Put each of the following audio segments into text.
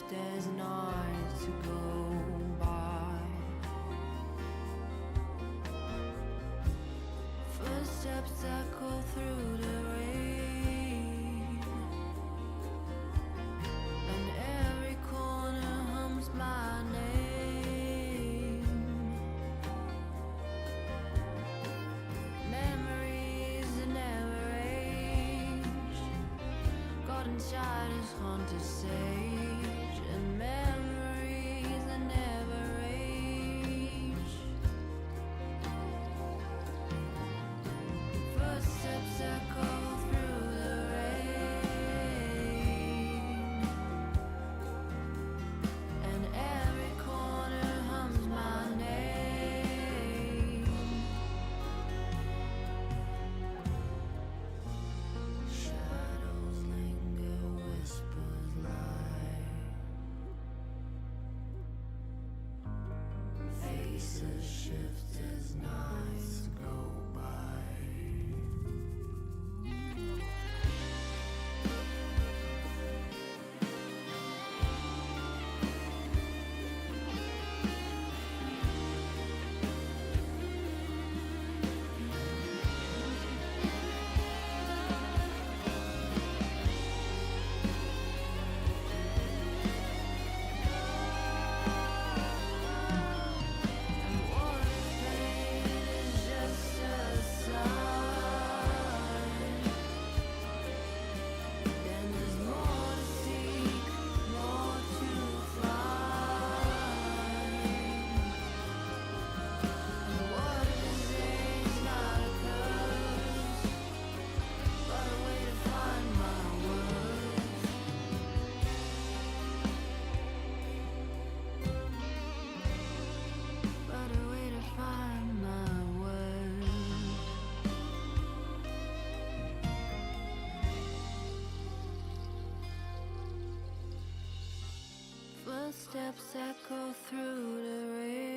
shift as nights to go by. Footsteps echo through the rain, and every corner hums my name. Memories that never age, garden shadows haunt a sage, and memories that never age. Footsteps echo through the rain, and every corner hums my name. Shadows linger, whispers lie, faces shift as nights go by. And what if pain is just a sign? Then there's more to seek, more to find. And what if this ain't not a curse, but a way to find my worth? But a way to find my worth. Footsteps echo through the rain.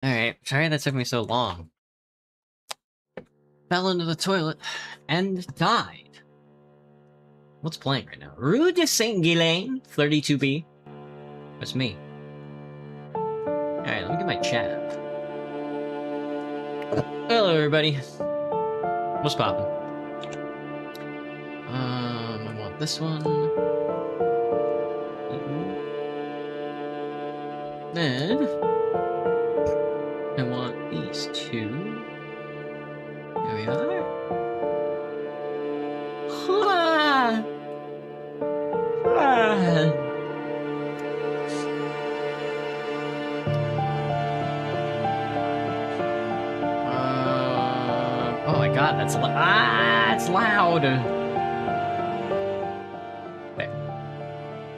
Alright, sorry that took me so long. Fell into the toilet and died. What's playing right now? Rue de Saint Guilain, 32B. That's me. Alright, let me get my chat up. Hello, everybody. What's poppin'? I want this one. Then I want these two. There we are. Ah! Ah! Oh my god, that's it's loud! Wait.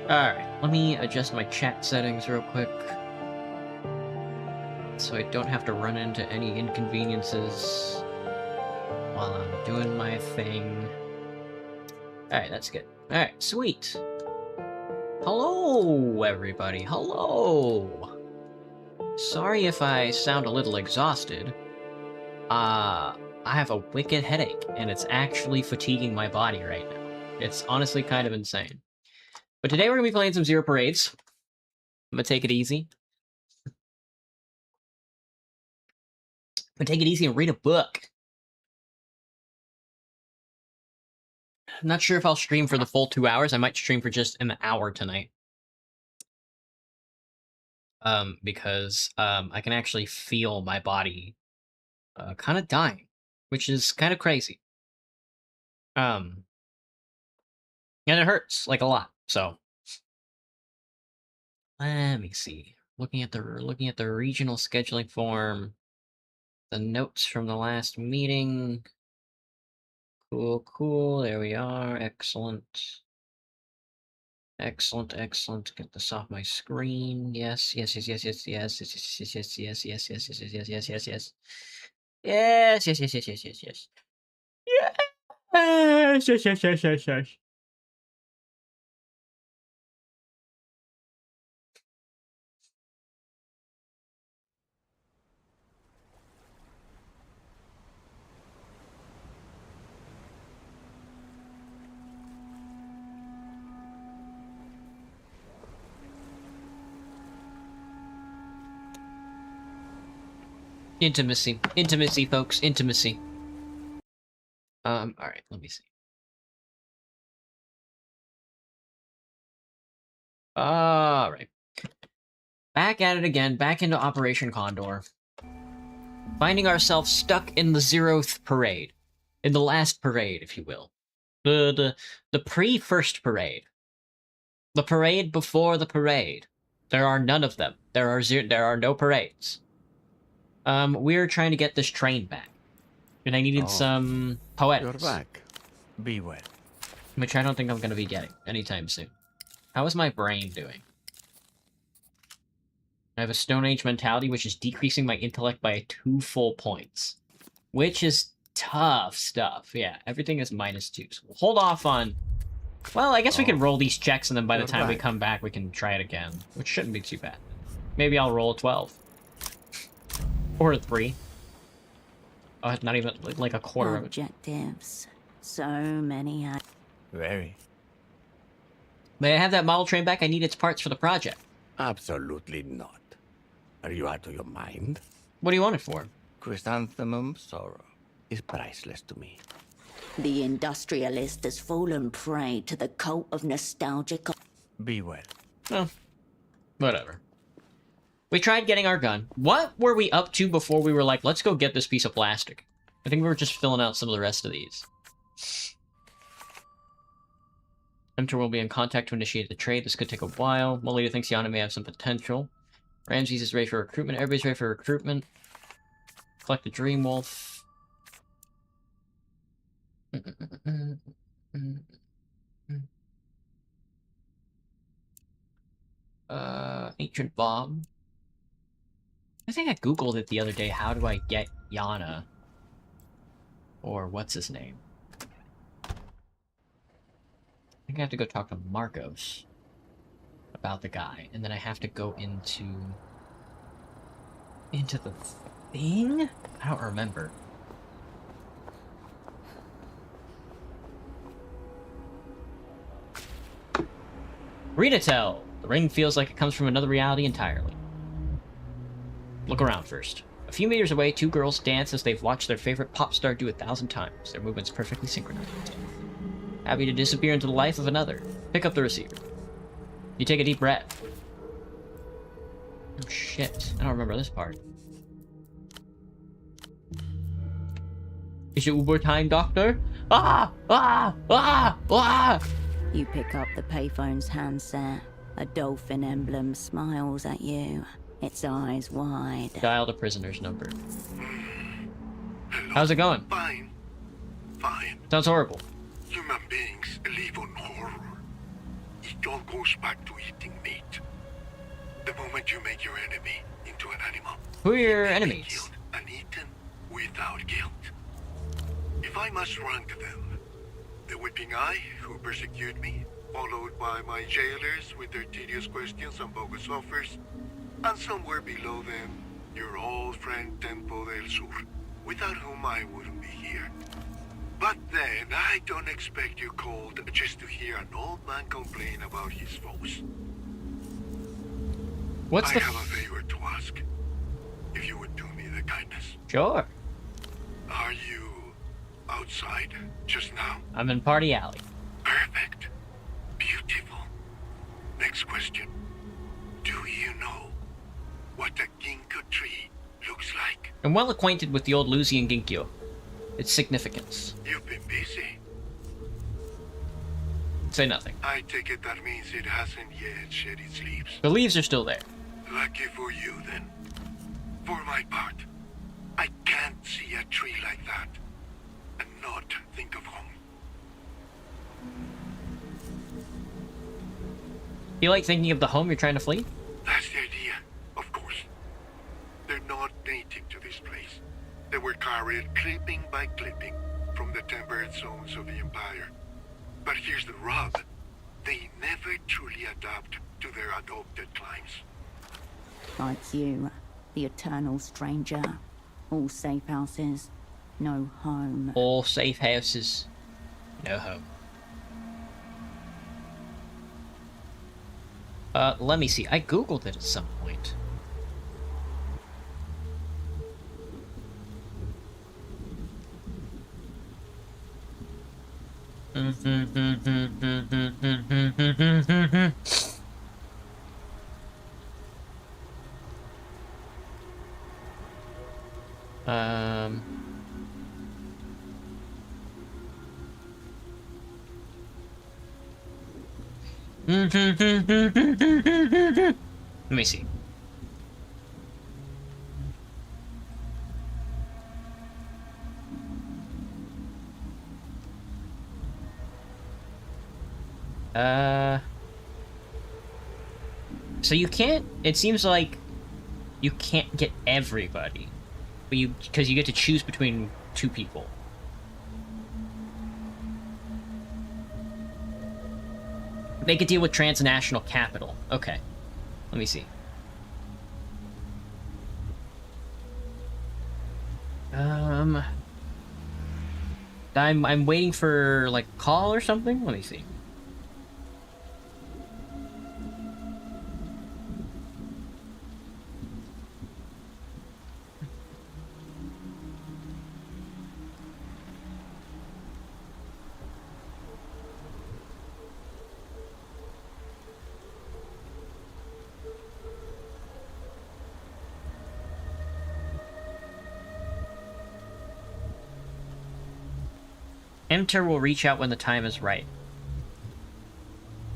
Alright, let me adjust my chat settings real quick. So I don't have to run into any inconveniences while I'm doing my thing. Alright, that's good. Alright, sweet. Hello, everybody. Hello! Sorry if I sound a little exhausted. I have a wicked headache, and it's actually fatiguing my body right now. It's honestly kind of insane. But today we're going to be playing some Zero Parades. I'm going to take it easy. I'm going to take it easy and read a book. I'm not sure if I'll stream for the full 2 hours. I might stream for just an hour tonight. because I can actually feel my body kind of dying, which is kind of crazy. And it hurts like a lot. So let me see. Looking at the regional scheduling form, the notes from the last meeting. Cool. There we are. Excellent. Excellent. Get this off my screen. Yes. Yes. Intimacy, folks. Intimacy. All right. Let me see. All right. Back at it again. Back into Operation Condor. Finding ourselves stuck in the 0th parade, in the last parade, if you will, the pre-first parade, the parade before the parade. There are none of them. There are no parades. We're trying to get this train back, and I needed some poetics. You're back. Be well. Which I don't think I'm going to be getting anytime soon. How is my brain doing? I have a Stone Age mentality, which is decreasing my intellect by 2 full points. Which is tough stuff. Yeah, everything is -2. So we'll hold off on... Well, I guess we can roll these checks, and then by the time we come back, we can try it again. Which shouldn't be too bad. Maybe I'll roll a 12. Or a 3. Oh, not even like a quarter of it. Objectives. So many. Very. May I have that model train back? I need its parts for the project. Absolutely not. Are you out of your mind? What do you want it for? Chrysanthemum sorrow is priceless to me. The industrialist has fallen prey to the cult of nostalgic. Be well. Well, whatever. We tried getting our gun. What were we up to before we were like, let's go get this piece of plastic? I think we were just filling out some of the rest of these. Enter will be in contact to initiate the trade. This could take a while. Molita thinks Yana may have some potential. Ramses is ready for recruitment. Everybody's ready for recruitment. Collect the Dream Wolf. Ancient Bomb. I think I googled it the other day. How do I get Yana? Or what's his name? I think I have to go talk to Marcos about the guy, and then I have to go into the thing? I don't remember. Ritatel! The ring feels like it comes from another reality entirely. Look around first. A few meters away, 2 girls dance as they've watched their favorite pop star do 1,000 times. Their movements perfectly synchronized. Happy to disappear into the life of another. Pick up the receiver. You take a deep breath. Oh shit, I don't remember this part. Is it Uber time, Doctor? Ah! You pick up the payphone's handset. A dolphin emblem smiles at you, its eyes wide. Dial the prisoner's number. How's it going? Fine. Sounds horrible. Human beings live on horror. It all goes back to eating meat. The moment you make your enemy into an animal, Who are your he may be enemies? killed and eaten without guilt. If I must rank them, the whipping eye who persecute me, followed by my jailers with their tedious questions and bogus offers, and somewhere below them, your old friend Tempo del Sur, without whom I wouldn't be here. But then, I don't expect you cold just to hear an old man complain about his foes. What's I the... have a favor to ask, if you would do me the kindness. Sure. Are you outside just now? I'm in Party Alley. Perfect. Beautiful. Next question. Do you know what a ginkgo tree looks like. I'm well acquainted with the old Lusian Ginkgo. Its significance. You've been busy. Say nothing. I take it that means it hasn't yet shed its leaves. The leaves are still there. Lucky for you, then. For my part, I can't see a tree like that and not think of home. You like thinking of the home you're trying to flee? That's the idea, of course. They're not native to this place. They were carried clipping by clipping from the temperate zones of the Empire. But here's the rub. They never truly adapt to their adopted climes. Like you, the eternal stranger. All safe houses, no home. All safe houses, no home. Let me see. I googled it at some point. Let me see. So you can't, it seems like you can't get everybody, but because you get to choose between two people. Make a deal with transnational capital. Okay. Let me see. I'm waiting for, like, a call or something? Let me see. Enter will reach out when the time is right.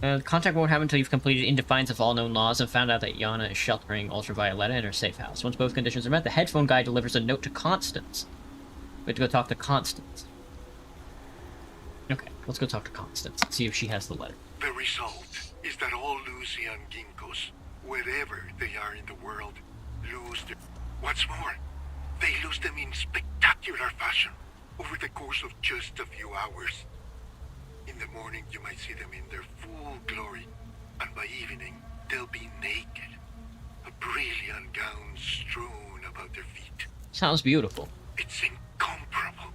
Contact won't happen until you've completed In Defiance of all known laws and found out that Yana is sheltering Ultravioletta in her safe house. Once both conditions are met, the headphone guy delivers a note to Constance. We have to go talk to Constance. Okay, let's go talk to Constance and see if she has the letter. The result is that all Lusian ginkgos, wherever they are in the world, lose their... What's more, they lose them in spectacular fashion over the course of just a few hours. In the morning, you might see them in their full glory, and by evening, they'll be naked, a brilliant gown strewn about their feet. Sounds beautiful. It's incomparable.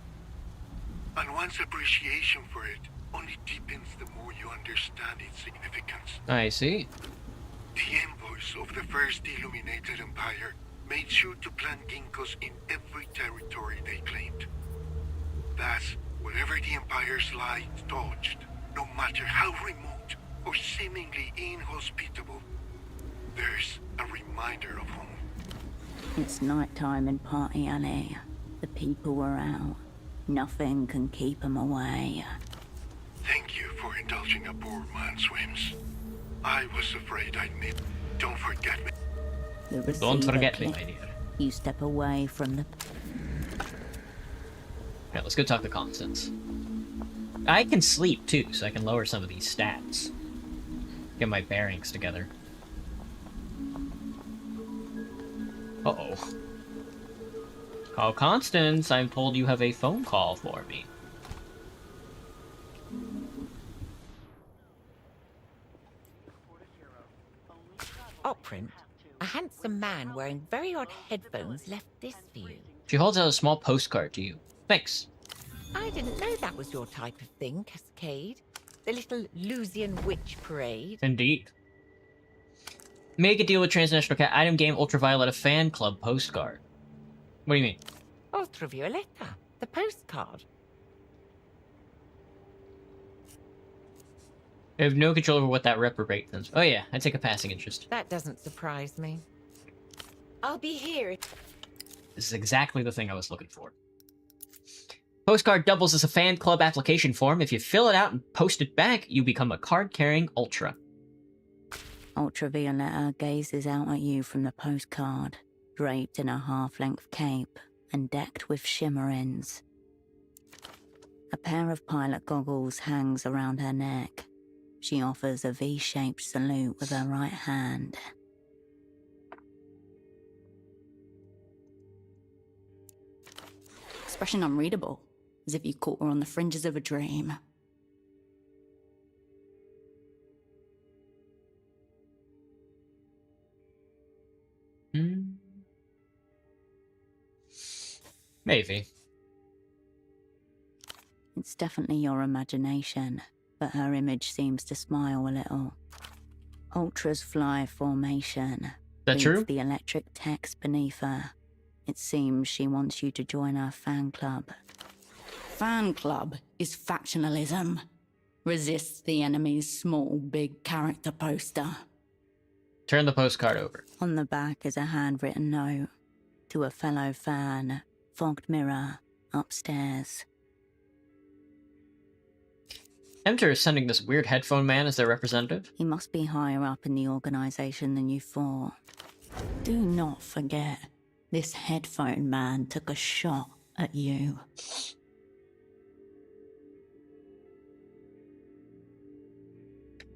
And one's appreciation for it only deepens the more you understand its significance. I see. The envoys of the First Illuminated Empire made sure to plant ginkgos in every territory they claimed. Thus, wherever the Empire's light touched, no matter how remote or seemingly inhospitable, there's a reminder of home. It's nighttime in Party Alley. The people are out. Nothing can keep them away. Thank you for indulging a poor man's whims. I was afraid I'd miss. Don't forget me. The Don't receiver forget me, click. my dear. You step away from the... Yeah, let's go talk to Constance. I can sleep, too, so I can lower some of these stats. Get my bearings together. Uh-oh. Oh, Constance, I'm told you have a phone call for me. Oprint, a handsome man wearing very odd headphones left this for you. She holds out a small postcard to you. Thanks. I didn't know that was your type of thing, Cascade. The little Lusian witch parade. Indeed. Make a deal with Transnational Cat. Item game Ultravioletta fan club postcard. What do you mean? Ultravioletta, the postcard. I have no control over what that reprobate does. Oh yeah, I take a passing interest. That doesn't surprise me. I'll be here. This is exactly the thing I was looking for. Postcard doubles as a fan club application form. If you fill it out and post it back, you become a card-carrying Ultra. Ultravioletta gazes out at you from the postcard, draped in a half-length cape and decked with shimmerings. A pair of pilot goggles hangs around her neck. She offers a V-shaped salute with her right hand. Expression unreadable, as if you caught her on the fringes of a dream. Maybe. It's definitely your imagination, but her image seems to smile a little. Ultra's fly formation. That reads true? the electric text beneath her. It seems she wants you to join her fan club. Fan club is factionalism. Resists the enemy's small, big character poster. Turn the postcard over. On the back is a handwritten note. To a fellow fan, fogged mirror, upstairs. Enter is sending this weird headphone man as their representative. He must be higher up in the organization than you thought. Do not forget, this headphone man took a shot at you.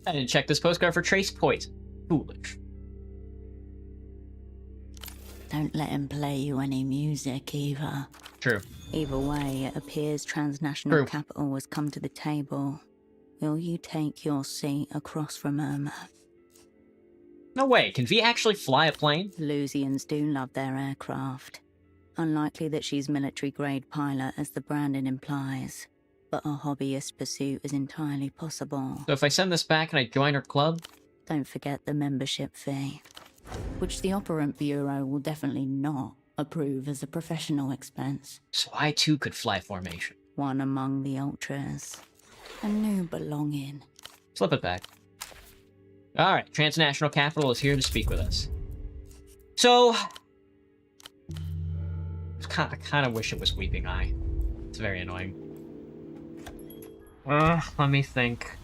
I didn't check this postcard for trace points. Foolish. Don't let him play you any music either. True. Either way, it appears transnational True. capital has come to the table. Will you take your seat across from him? No way. Can V actually fly a plane? Lusians do love their aircraft. Unlikely that she's military-grade pilot, as the branding implies. But a hobbyist pursuit is entirely possible. So if I send this back and I join her club? Don't forget the membership fee, which the Operant Bureau will definitely not approve as a professional expense. So I too could fly formation. One among the Ultras. A new belonging. Flip it back. Alright, Transnational Capital is here to speak with us. So... I kind of wish it was Weeping Eye. It's very annoying. Let me think.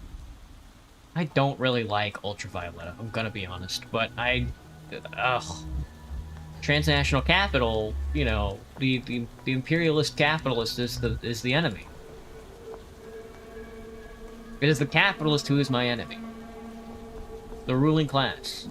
I don't really like Ultravioletta, I'm gonna be honest, but Transnational Capital, you know, the imperialist capitalist is the enemy. It is the capitalist who is my enemy. The ruling class.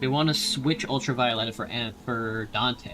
They want to switch Ultravioletta for Dante.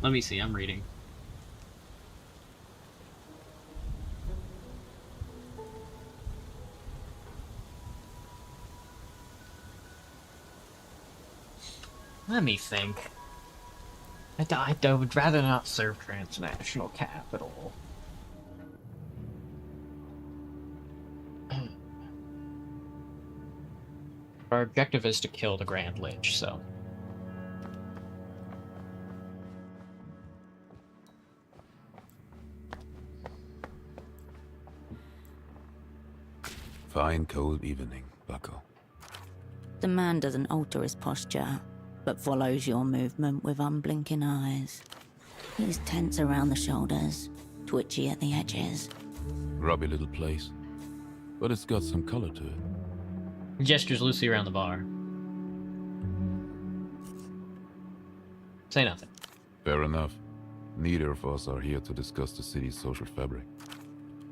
Let me see, I'm reading. Let me think. I would rather not serve Transnational Capital. Our objective is to kill the Grand Lich, so... Fine cold evening, Bucko. The man doesn't alter his posture, but follows your movement with unblinking eyes. He's tense around the shoulders, twitchy at the edges. Grubby little place, but it's got some color to it. He gestures loosely around the bar. Say nothing. Fair enough. Neither of us are here to discuss the city's social fabric.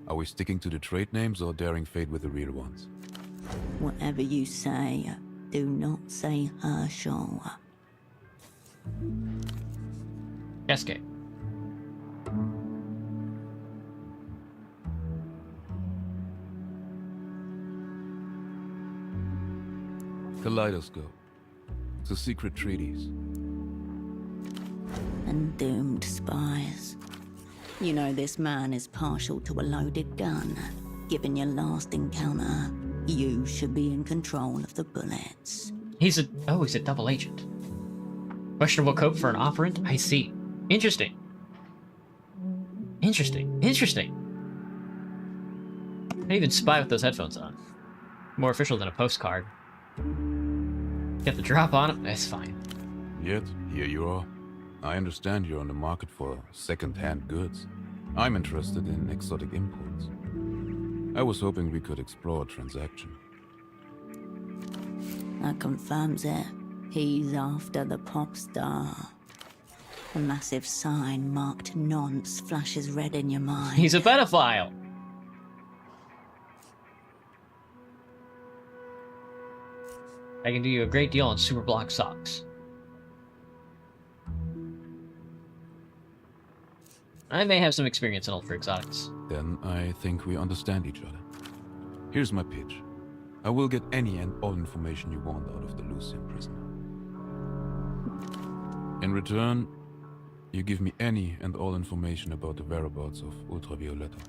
Are we sticking to the trade names or daring fate with the real ones? Whatever you say, do not say Herschel. Cascade. Kaleidoscope. The secret treaties. And doomed spies. You know this man is partial to a loaded gun. Given your last encounter, you should be in control of the bullets. He's a double agent. Questionable cope for an operant? I see. Interesting. Interesting. Interesting. I can even spy with those headphones on. More official than a postcard. Get the drop on it, that's fine. Yet, here you are. I understand you're on the market for second-hand goods. I'm interested in exotic imports. I was hoping we could explore a transaction. That confirms it. He's after the pop star. A massive sign marked nonce flashes red in your mind. He's a pedophile! I can do you a great deal on super block socks. I may have some experience in ultra exotics. Then I think we understand each other. Here's my pitch. I will get any and all information you want out of the Lucian prisoner. In return, you give me any and all information about the whereabouts of Ultravioletta.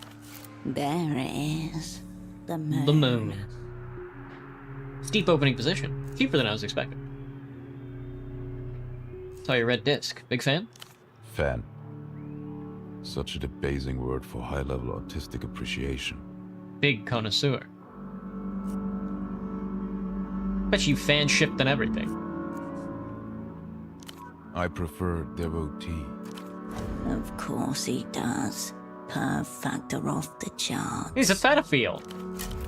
There it is. The moon. The moon. Steep opening position. Cheaper than I was expecting. Saw your red disc. Big fan? Fan. Such a debasing word for high-level artistic appreciation. Big connoisseur. Bet you fan-shipped and everything. I prefer devotee. Of course he does. Per factor off the chart. He's a pedophile.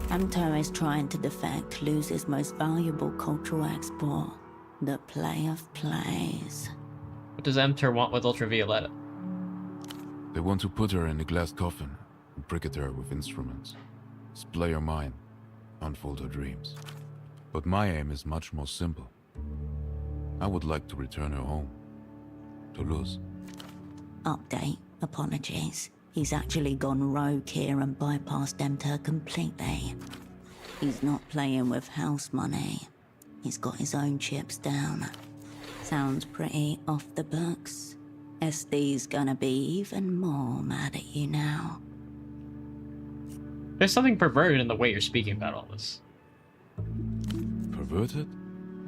Amto is trying to defect Luz's most valuable cultural export, the play of plays. What does Emter want with Ultravioletta? They want to put her in a glass coffin and bricket her with instruments. Splay her mind, unfold her dreams. But my aim is much more simple. I would like to return her home. To Luz. Update, apologies. He's actually gone rogue here and bypassed Emter completely. He's not playing with house money. He's got his own chips down. Sounds pretty off the books. SD's gonna be even more mad at you now. There's something perverted in the way you're speaking about all this. Perverted?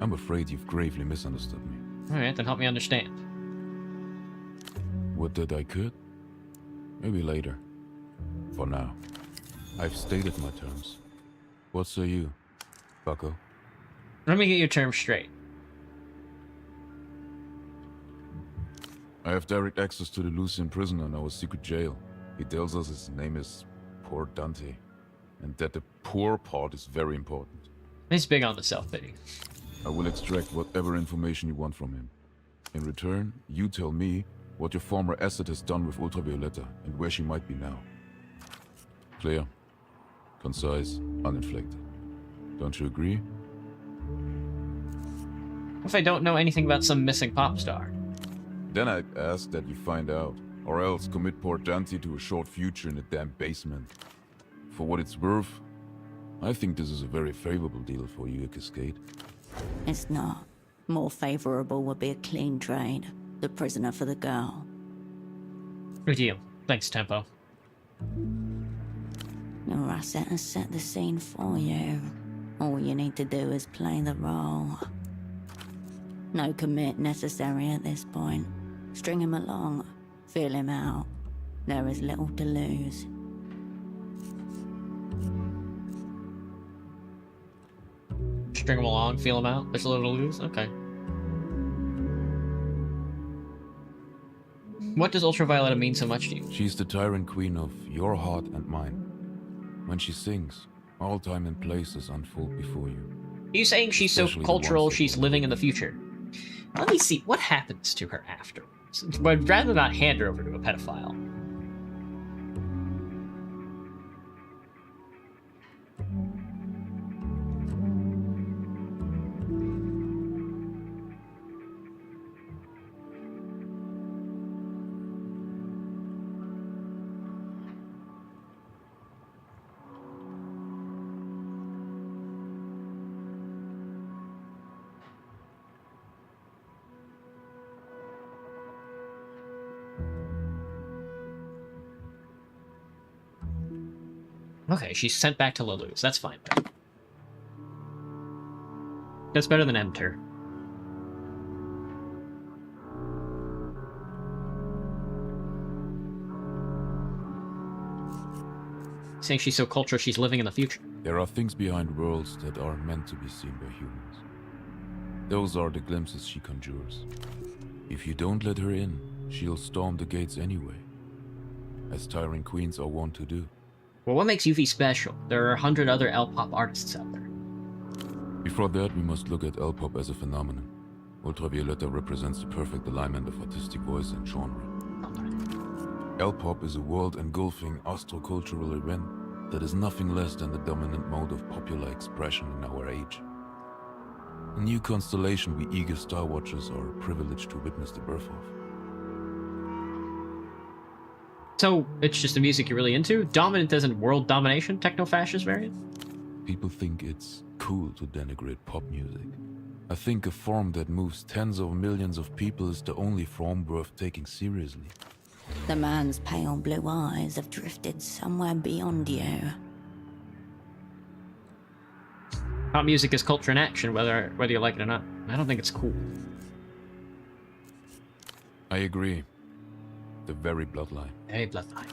I'm afraid you've gravely misunderstood me. Alright, then help me understand. Would that I could? Maybe later. For now, I've stated my terms. What say you, bucko? Let me get your terms straight. I have direct access to the Lucian prisoner in our secret jail. He tells us his name is Poor Dante, and that the poor part is very important. He's big on the self-pity. I will extract whatever information you want from him. In return, you tell me what your former asset has done with Ultravioletta and where she might be now. Clear, concise, uninflected. Don't you agree? What if I don't know anything about some missing pop star? Then I'd ask that you find out, or else commit poor Dante to a short future in a damn basement. For what it's worth, I think this is a very favorable deal for you, Cascade. It's not. More favorable would be a clean trade. The prisoner for the girl. Good deal. Thanks, Tempo. Your asset has set the scene for you. All you need to do is play the role. No commit necessary at this point. String him along. Feel him out. There is little to lose. String him along, feel him out. There's a little to lose? Okay. What does Ultravioletta mean so much to you? She's the tyrant queen of your heart and mine. When she sings, all time and places unfold before you. Are you saying she's so Especially the cultural ones that she's don't living in know the future? Let me see what happens to her afterwards. I'd rather not hand her over to a pedophile. Okay, she's sent back to Lelouch. That's fine. That's better than Enter. Saying she's so cultural, she's living in the future. There are things behind worlds that are meant to be seen by humans. Those are the glimpses she conjures. If you don't let her in, she'll storm the gates anyway, as Tyrant Queens are wont to do. Well, what makes Yuffie special? There are 100 other L-pop artists out there. Before that, we must look at L-pop as a phenomenon. Ultravioletta represents the perfect alignment of artistic voice and genre. L-pop is a world-engulfing astrocultural event that is nothing less than the dominant mode of popular expression in our age. A new constellation we eager Star Watchers are privileged to witness the birth of. So, it's just the music you're really into? Dominant isn't world domination, techno-fascist variant? People think it's cool to denigrate pop music. I think a form that moves tens of millions of people is the only form worth taking seriously. The man's pale blue eyes have drifted somewhere beyond you. Pop music is culture in action, whether you like it or not. I don't think it's cool. I agree. The very bloodline. Hey, bloodline.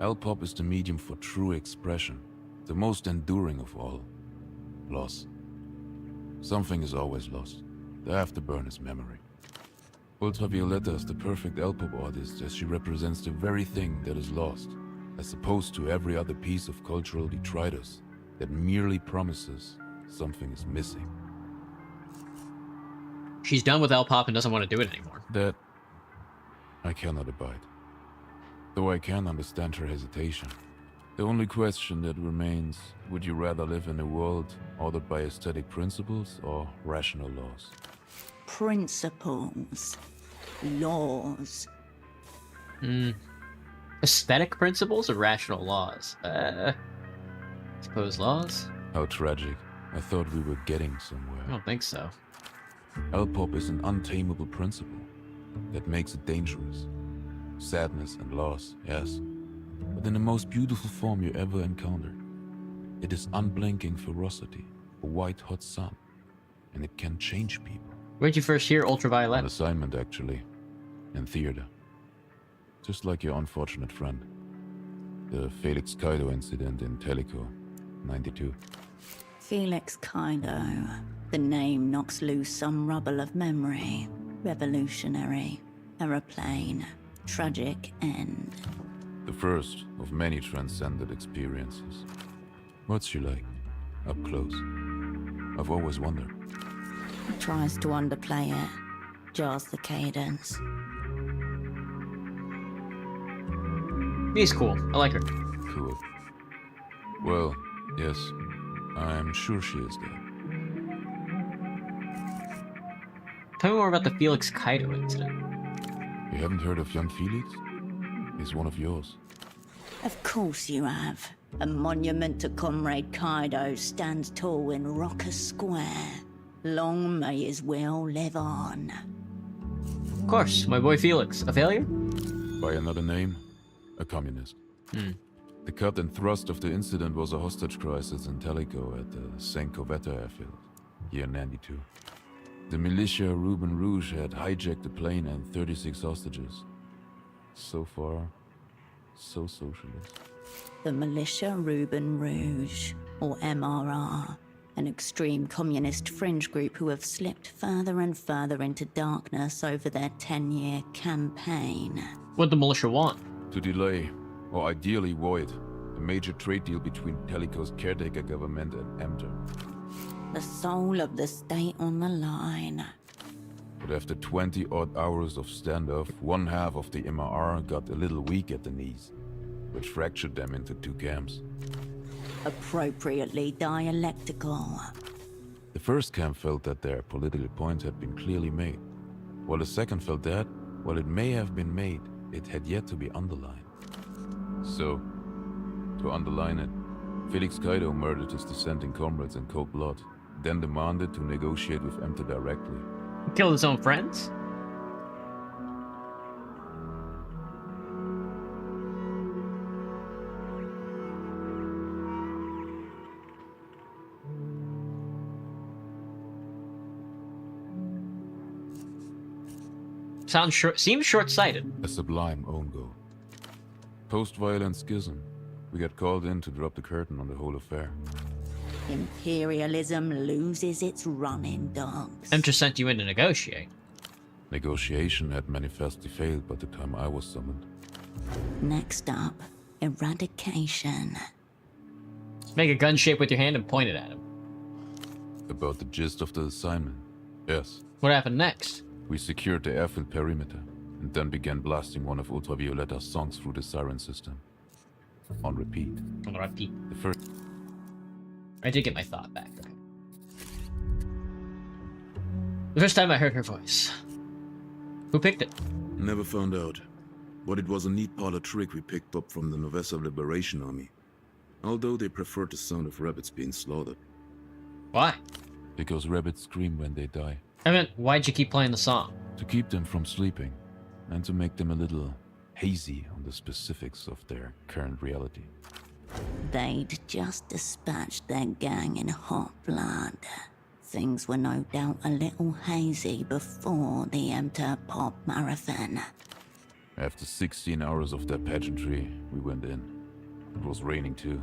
L-pop is the medium for true expression, the most enduring of all. Loss. Something is always lost. The afterburn is memory. Ultravioletta is the perfect L-pop artist as she represents the very thing that is lost, as opposed to every other piece of cultural detritus that merely promises something is missing. She's done with L-pop and doesn't want to do it anymore. That I cannot abide. Though I can understand her hesitation. The only question that remains, would you rather live in a world ordered by aesthetic principles or rational laws? Principles. Laws. Aesthetic principles or rational laws? Suppose laws? How tragic. I thought we were getting somewhere. I don't think so. L-pop is an untamable principle that makes it dangerous. Sadness and loss, yes, but in the most beautiful form you ever encountered. It is unblinking ferocity, a white-hot sun, and it can change people. Where'd you first hear On Ultraviolet? assignment, actually. In theater. Just like your unfortunate friend. The Felix Kaido incident in Teleco, 92. Felix Kaido. The name knocks loose some rubble of memory. Revolutionary. Aeroplane. Tragic end. The first of many transcendent experiences. What's she like? Up close. I've always wondered. Tries to underplay it. Jars the cadence. He's cool. I like her. Cool. Well, yes. I'm sure she is there. Tell me more about the Felix Kaido incident. You haven't heard of young Felix? He's one of yours. Of course you have. A monument to Comrade Kaido stands tall in Rocker Square. Long may his will live on. Of course, my boy Felix. A failure? By another name, a communist. The cut and thrust of the incident was a hostage crisis in Teleco at the St. Covetta airfield, year 92. The militia Ruben Rouge had hijacked the plane and 36 hostages. So far, so socialist. The Militia Ruben Rouge, or MRR, an extreme communist fringe group who have slipped further and further into darkness over their 10-year campaign. What'd the militia want? To delay, or ideally void, a major trade deal between Teleco's caretaker government and Amter. The soul of the state on the line. But after 20-odd hours of standoff, one half of the MRR got a little weak at the knees, which fractured them into two camps. Appropriately dialectical. The first camp felt that their political point had been clearly made, while the second felt that, while it may have been made, it had yet to be underlined. So, to underline it, Felix Kaido murdered his dissenting comrades in cold blood, then demanded to negotiate with Emter directly. He killed his own friends? Seems short-sighted. A sublime own goal. Post-violent schism, we got called in to drop the curtain on the whole affair. Imperialism loses its running dogs. Emter sent you in to negotiate. Negotiation had manifestly failed by the time I was summoned. Next up, eradication. Make a gun shape with your hand and point it at him. About the gist of the assignment, yes. What happened next? We secured the airfield perimeter, and then began blasting one of Ultravioletta's songs through the siren system. On repeat. On repeat. The first... I did get my thought back. Okay. The first time I heard her voice. Who picked it? Never found out. But it was a neat parlor trick we picked up from the Novessa Liberation Army. Although they preferred the sound of rabbits being slaughtered. Why? Because rabbits scream when they die. I meant, why'd you keep playing the song? To keep them from sleeping, and to make them a little hazy on the specifics of their current reality. They'd just dispatched their gang in hot blood. Things were no doubt a little hazy before the Emter Pop Marathon. After 16 hours of that pageantry, we went in. It was raining too.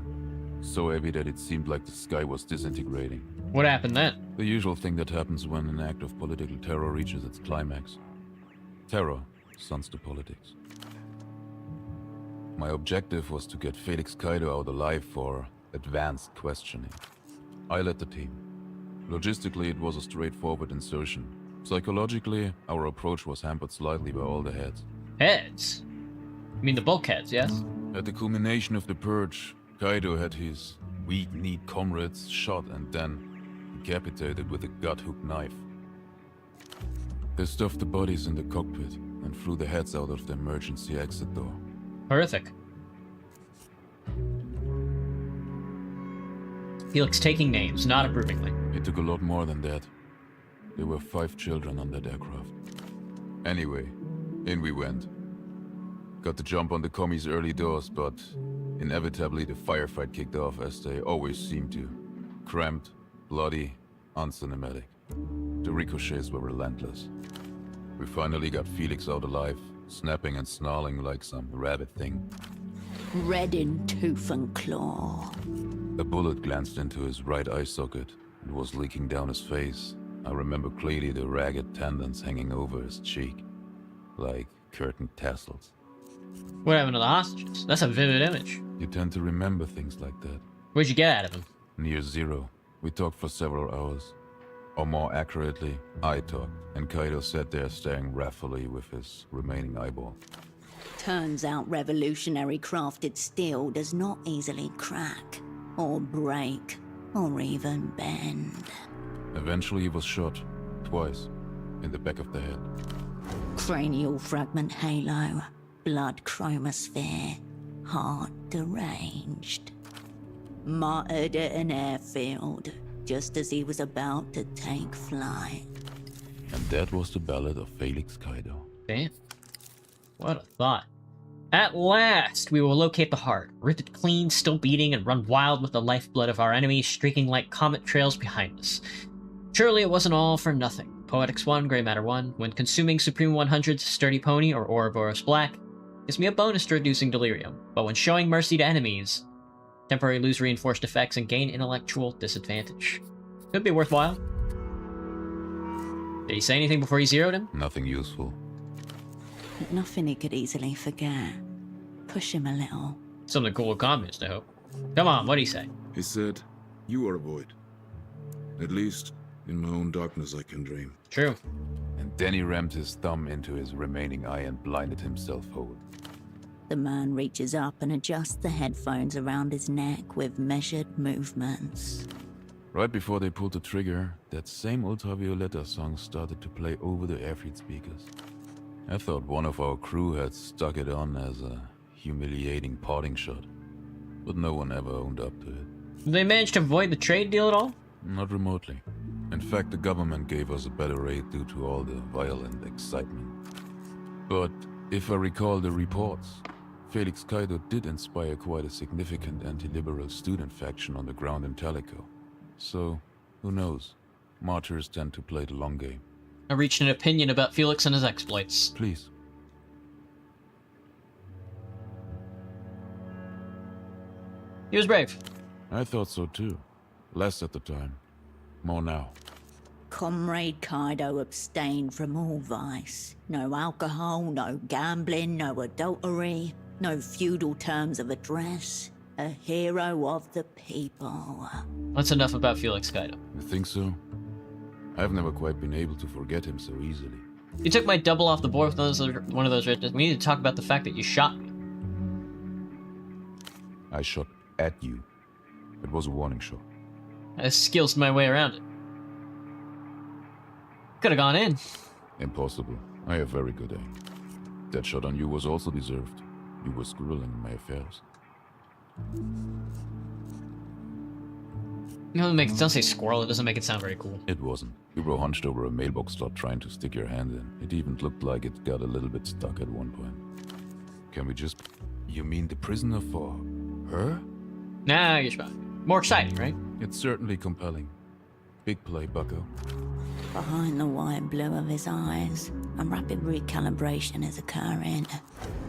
So heavy that it seemed like the sky was disintegrating. What happened then? The usual thing that happens when an act of political terror reaches its climax. Terror sons to politics. My objective was to get Felix Kaido out alive for advanced questioning. I led the team. Logistically, it was a straightforward insertion. Psychologically, our approach was hampered slightly by all the heads. Heads? You mean the bulkheads, yes? At the culmination of the purge, Kaido had his weak-kneed comrades shot and then decapitated with a gut-hook knife. They stuffed the bodies in the cockpit and threw the heads out of the emergency exit door. Horrific. Felix taking names, not approvingly. It took a lot more than that. There were 5 children on that aircraft. Anyway, in we went. Got the jump on the commies early doors, but inevitably the firefight kicked off as they always seem to. Cramped, bloody, uncinematic. The ricochets were relentless. We finally got Felix out alive, snapping and snarling like some rabbit thing. Red in tooth and claw. A bullet glanced into his right eye socket and was leaking down his face. I remember clearly the ragged tendons hanging over his cheek, like curtain tassels. What happened to the hostages? That's a vivid image. You tend to remember things like that. What'd you get out of him? Near zero. We talked for several hours. Or more accurately, I talked, and Kaido sat there staring wrathfully with his remaining eyeball. Turns out revolutionary crafted steel does not easily crack, or break, or even bend. Eventually he was shot, twice, in the back of the head. Cranial fragment halo, blood chromosphere, heart deranged. Martyred at an airfield, just as he was about to take flight. And that was the ballad of Felix Kaido. Damn. What a thought. At last, we will locate the heart, rip it clean, still beating, and run wild with the lifeblood of our enemies streaking like comet trails behind us. Surely it wasn't all for nothing. Poetics 1, Grey Matter 1, when consuming Supreme 100's Sturdy Pony or Ouroboros Black, gives me a bonus to reducing delirium, but when showing mercy to enemies, temporarily lose reinforced effects and gain intellectual disadvantage. Could be worthwhile. Did he say anything before he zeroed him? Nothing useful. Nothing he could easily forget. Push him a little. Something cool with comments, I hope. Come on, what'd he say? He said, "You are a void. At least, in my own darkness I can dream." True. And Then he rammed his thumb into his remaining eye and blinded himself whole. The man reaches up and adjusts the headphones around his neck with measured movements. Right before they pulled the trigger, that same Ultravioletta song started to play over the airfield speakers. I thought one of our crew had stuck it on as a humiliating parting shot, but no one ever owned up to it. Did they manage to avoid the trade deal at all? Not remotely. In fact, the government gave us a better rate due to all the violent excitement. But if I recall the reports, Felix Kaido did inspire quite a significant anti-liberal student faction on the ground in Calico. So, who knows? Martyrs tend to play the long game. I reached an opinion about Felix and his exploits. Please. He was brave. I thought so too. Less at the time. More now. Comrade Kaido abstained from all vice. No alcohol, no gambling, no adultery, no feudal terms of address. A hero of the people. That's enough about Felix Kaido. You think so? I've never quite been able to forget him so easily. You took my double off the board with one of those riches. We need to talk about the fact that you shot me. I shot at you. It was a warning shot. I skilled my way around it. Could have gone in. Impossible. I have very good aim. That shot on you was also deserved. You were squirreling in my affairs. No, don't say squirrel. It doesn't make it sound very cool. It wasn't. You were hunched over a mailbox slot trying to stick your hand in. It even looked like it got a little bit stuck at one point. Can we just... You mean the prisoner for... her? Nah, you're fine. More exciting, right? It's certainly compelling. Big play, bucko. Behind the white blue of his eyes, a rapid recalibration is occurring,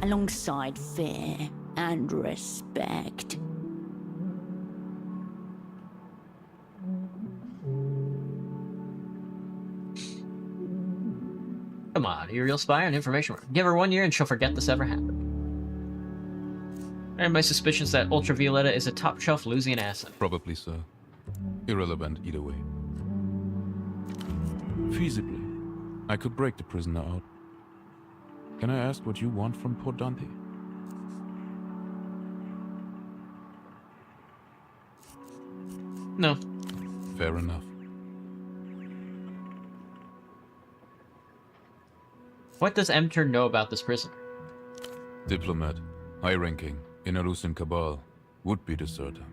alongside fear and respect. Come on, are you a real spy on information? Give her 1 year and she'll forget this ever happened. I have my suspicions that Ultravioletta is a top-shelf Lusian asset. Probably so. Irrelevant either way. Feasibly, I could break the prisoner out. Can I ask what you want from poor Dante? No. Fair enough. What does Emter know about this prisoner? Diplomat, high-ranking, in a Lucian cabal, would-be deserter.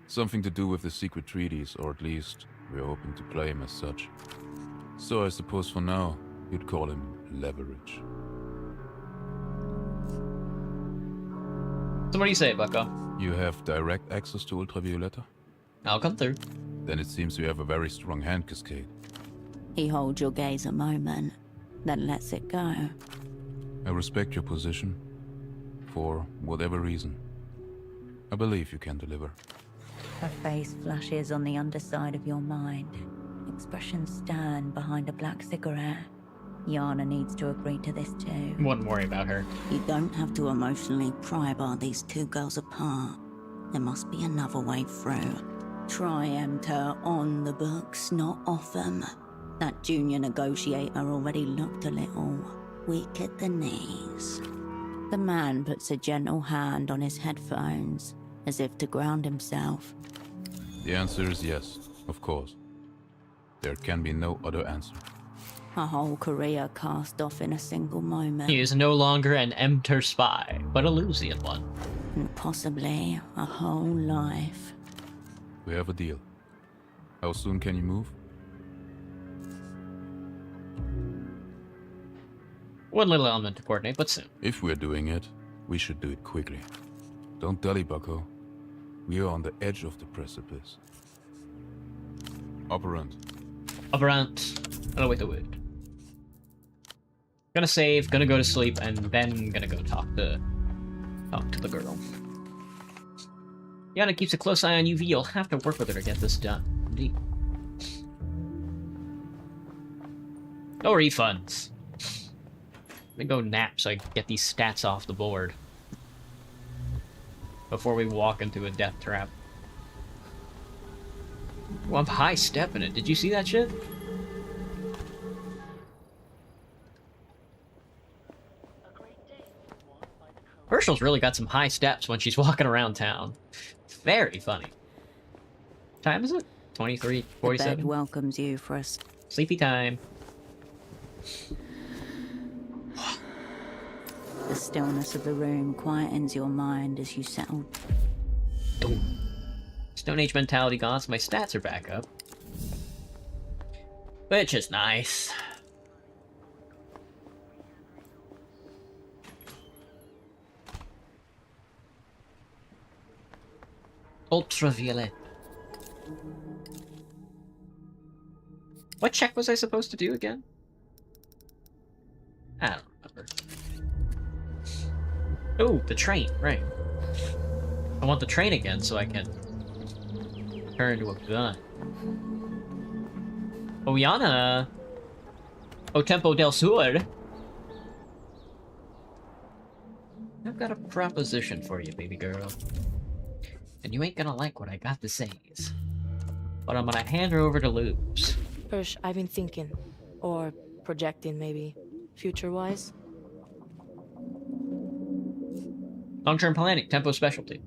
Something to do with the secret treaties, or at least we're hoping to play him as such. So I suppose for now, you'd call him leverage. So what do you say, bucko? You have direct access to Ultravioletta? I'll come through. Then it seems you have a very strong hand, Cascade. He holds your gaze a moment, then lets it go. I respect your position. For whatever reason. I believe you can deliver. Her face flashes on the underside of your mind. Expression stern behind a black cigarette. Yana needs to agree to this too. Wouldn't worry about her. You don't have to emotionally pry bar these two girls apart. There must be another way through. Try Emter on the books, not off them. That junior negotiator already looked a little weak at the knees. The man puts a gentle hand on his headphones, as if to ground himself. The answer is yes, of course. There can be no other answer. A whole career cast off in a single moment. He is no longer an Emter spy, but a Lusian one. And possibly a whole life. We have a deal. How soon can you move? One little element to coordinate, but soon. If we're doing it, we should do it quickly. Don't dally, bucko. We are on the edge of the precipice. Operant. Operant. I'll wait the wood. Gonna save, gonna go to sleep, and then gonna go talk to the girl. Yana keeps a close eye on UV. You'll have to work with her to get this done. Indeed. No refunds. Let me go nap so I can get these stats off the board before we walk into a death trap. Well, I'm high stepping it. Did you see that shit? Marshall's really got some high steps when she's walking around town. It's very funny. Time is it? The bed 23:47. welcomes you for a Sleepy time. The stillness of the room quietens your mind as you settle. Stone Age mentality gone, so my stats are back up. Which is nice. Ultraviolet. What check was I supposed to do again? I don't remember. Oh, the train, right. I want the train again so I can turn into a gun. Oyana! O Tempo del Sur! I've got a proposition for you, baby girl. And you ain't gonna like what I got to say. But I'm gonna hand her over to Lubes. Hirsch, I've been thinking. Or projecting, maybe. Future-wise. Long-term planning, Tempo specialty.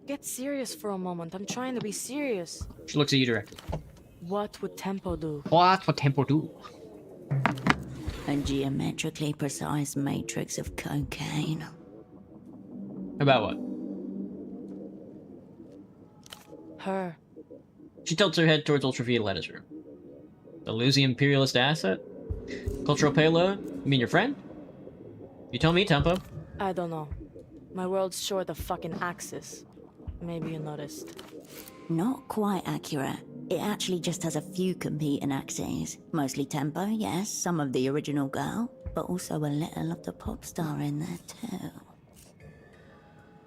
Get serious for a moment. I'm trying to be serious. She looks at you directly. What would Tempo do? What would Tempo do? A geometrically precise matrix of cocaine. About what? Her. She tilts her head towards Ultravioletta's room. The Lucy imperialist asset? Cultural payload? You mean your friend? You tell me, Tempo. I don't know. My world's short of fucking axis. Maybe you noticed. Not quite accurate. It actually just has a few competing axes. Mostly Tempo, yes, some of the original girl, but also a little of the pop star in there too.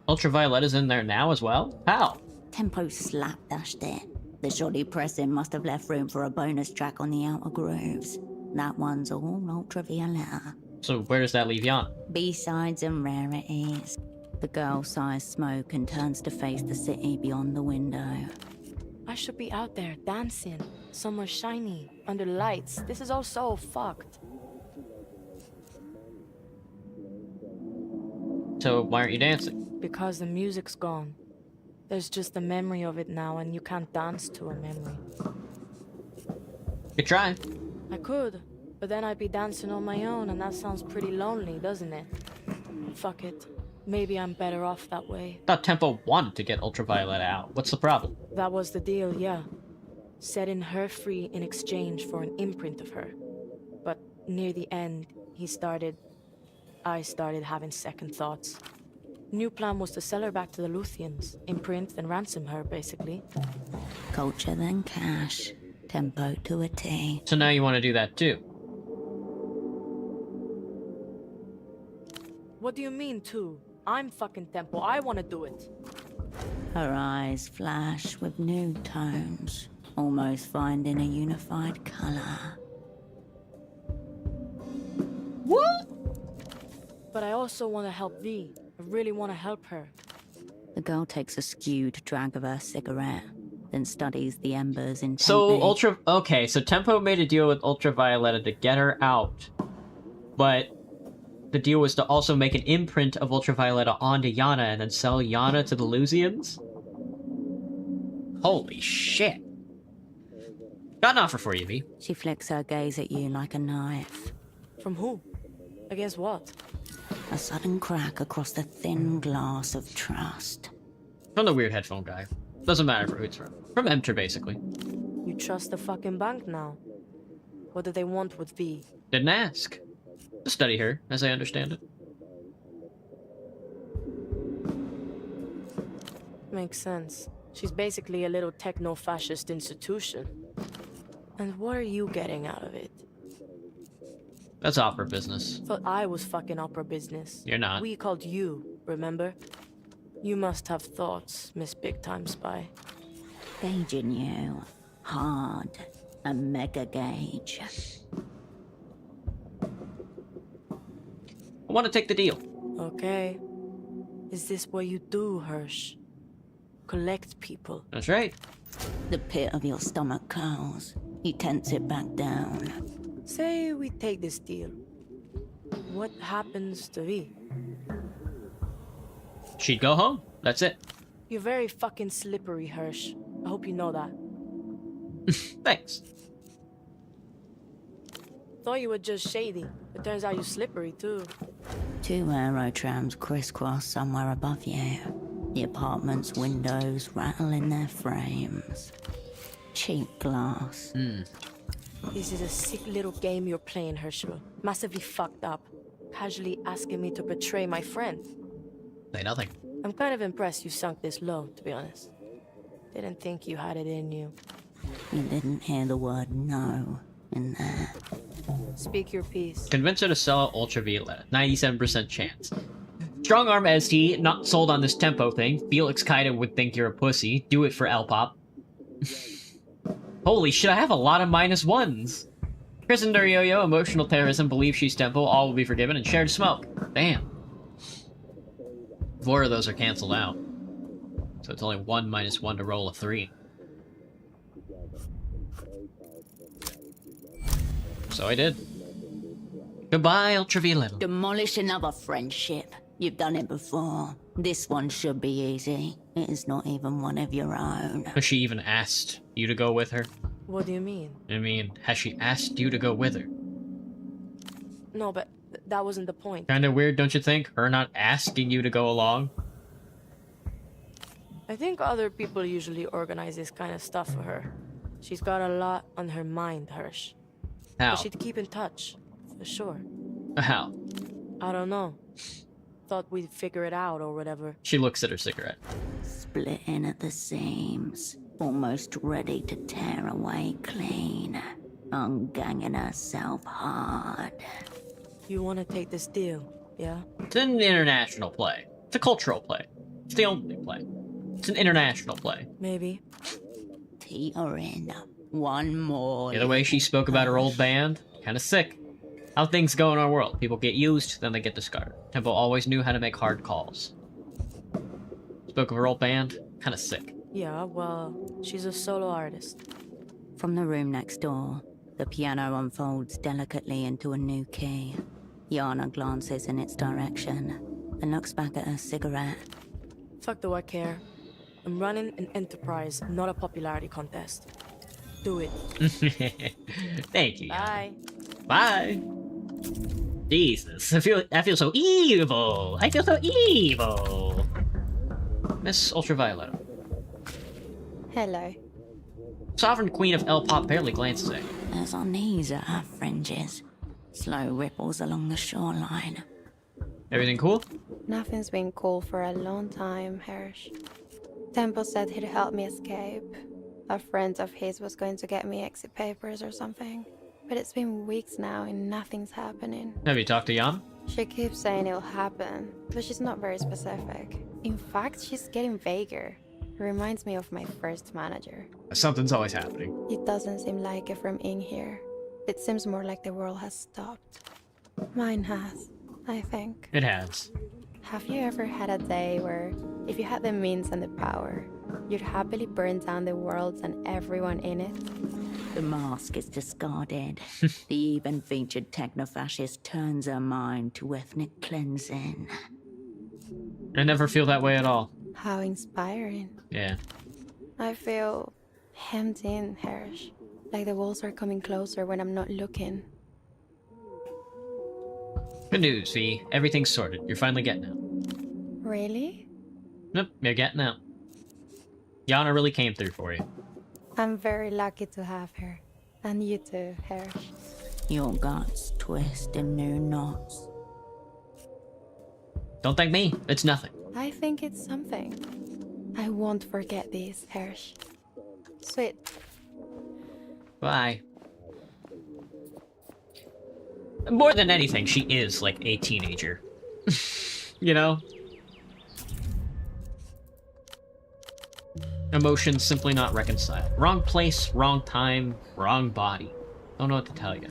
Ultravioletta's in there now as well? How? Tempo slapdashed it. The shoddy pressing must have left room for a bonus track on the outer grooves. That one's all Ultravioletta. So where does that leave Yana? B-sides and rarities. The girl sighs smoke and turns to face the city beyond the window. I should be out there, dancing. Somewhere shiny, under lights. This is all so fucked. So why aren't you dancing? Because the music's gone. There's just a memory of it now, and you can't dance to a memory. You try. I could, but then I'd be dancing on my own, and that sounds pretty lonely, doesn't it? Fuck it. Maybe I'm better off that way. I thought Tempo wanted to get Ultravioletta out. What's the problem? That was the deal, yeah. Setting her free in exchange for an imprint of her. But near the end, I started having second thoughts. New plan was to sell her back to the Luthians, imprint and ransom her, basically. Culture then cash. Tempo to a T. So now you want to do that too? What do you mean, too? I'm fucking Tempo. I want to do it. Her eyes flash with new tones, almost finding a unified color. What? But I also want to help V. I really want to help her. The girl takes a skewed drag of her cigarette, then studies the embers intently. So Okay, so Tempo made a deal with Ultravioletta to get her out, but the deal was to also make an imprint of Ultravioletta onto Yana and then sell Yana to the Lusians? Holy shit. Got an offer for you, V. She flicks her gaze at you like a knife. From who? Against what? A sudden crack across the thin glass of trust. From the weird headphone guy. Doesn't matter who it's from. From Enter, basically. You trust the fucking bank now? What do they want with V? Didn't ask. To study her, as I understand it. Makes sense. She's basically a little techno-fascist institution. And what are you getting out of it? That's opera business. Thought I was fucking opera business. You're not. We called you, remember? You must have thoughts, Miss Big Time Spy. Gauging you. Hard. A mega gauge. I want to take the deal. Okay. Is this what you do, Hirsch? Collect people. That's right. The pit of your stomach curls. You tense it back down. Say we take this deal. What happens to V? she'd go home. That's it. You're very fucking slippery, Hirsch. I hope you know that. Thanks. Thought you were just shady. It turns out you're slippery too. 2 aerotrams crisscross somewhere above you. The apartment's windows rattle in their frames. Cheap glass. This is a sick little game you're playing, Herschel. Massively fucked up. Casually asking me to betray my friend. Say nothing. I'm kind of impressed you sunk this low, to be honest. Didn't think you had it in you. You didn't hear the word no in there. Speak your piece. Convince her to sell Ultraviolet. 97% chance. Strong arm ST, not sold on this tempo thing. Felix kinda would think you're a pussy. Do it for L-Pop. Holy shit, I have a lot of -1s. Kristen Yo-Yo, emotional terrorism, believe she's tempo, all will be forgiven, and shared smoke. Damn. 4 of those are cancelled out. So it's only 1 -1 to roll a 3. So I did. Goodbye, Ultraviolet. Demolish another friendship. You've done it before. This one should be easy. It is not even one of your own. Has she even asked you to go with her? What do you mean? I mean, has she asked you to go with her? No, but that wasn't the point. Kinda weird, don't you think? Her not asking you to go along? I think other people usually organize this kind of stuff for her. She's got a lot on her mind, Hirsch. How? But she'd keep in touch, for sure. How? I don't know. Thought we'd figure it out or whatever. She looks at her cigarette. Splitting at the seams. Almost ready to tear away clean. Unganging herself hard. You want to take this deal, yeah? It's an international play. It's a cultural play. It's the only play. It's an international play. Maybe. Teetering. One more. The way she spoke about her old band, kinda sick. How things go in our world. People get used, then they get discarded. Tempo always knew how to make hard calls. Spoke of her old band, kinda sick. Yeah, well, she's a solo artist. From the room next door, the piano unfolds delicately into a new key. Yana glances in its direction and looks back at her cigarette. Fuck do I care? I'm running an enterprise, not a popularity contest. Do it. Thank you. Bye. Bye. Jesus, I feel so evil. I feel so evil. Miss Ultraviolet. Hello. Sovereign Queen of L-Pop barely glances at you. As our knees at her fringes, slow ripples along the shoreline. Everything cool? Nothing's been cool for a long time, Hirsch. Tempo said he'd help me escape. A friend of his was going to get me exit papers or something. But it's been weeks now and nothing's happening. Have you talked to Jan? She keeps saying it'll happen, but she's not very specific. In fact, she's getting vaguer. Reminds me of my first manager. Something's always happening. It doesn't seem like it from in here. It seems more like the world has stopped. Mine has, I think. It has. Have you ever had a day where, if you had the means and the power, you'd happily burn down the world and everyone in it? The mask is discarded. The even-featured techno-fascist turns her mind to ethnic cleansing. I never feel that way at all. How inspiring. Yeah. I feel hemmed in, Hirsch. Like the walls are coming closer when I'm not looking. Good news, V. Everything's sorted. You're finally getting out. Really? Nope, you're getting out. Yana really came through for you. I'm very lucky to have her. And you too, Hirsch. Your guts twist in new knots. Don't thank me. It's nothing. I think it's something. I won't forget this, Hirsch. Sweet. Bye. More than anything, she is like a teenager. You know? Emotions simply not reconciled. Wrong place, wrong time, wrong body. Don't know what to tell you.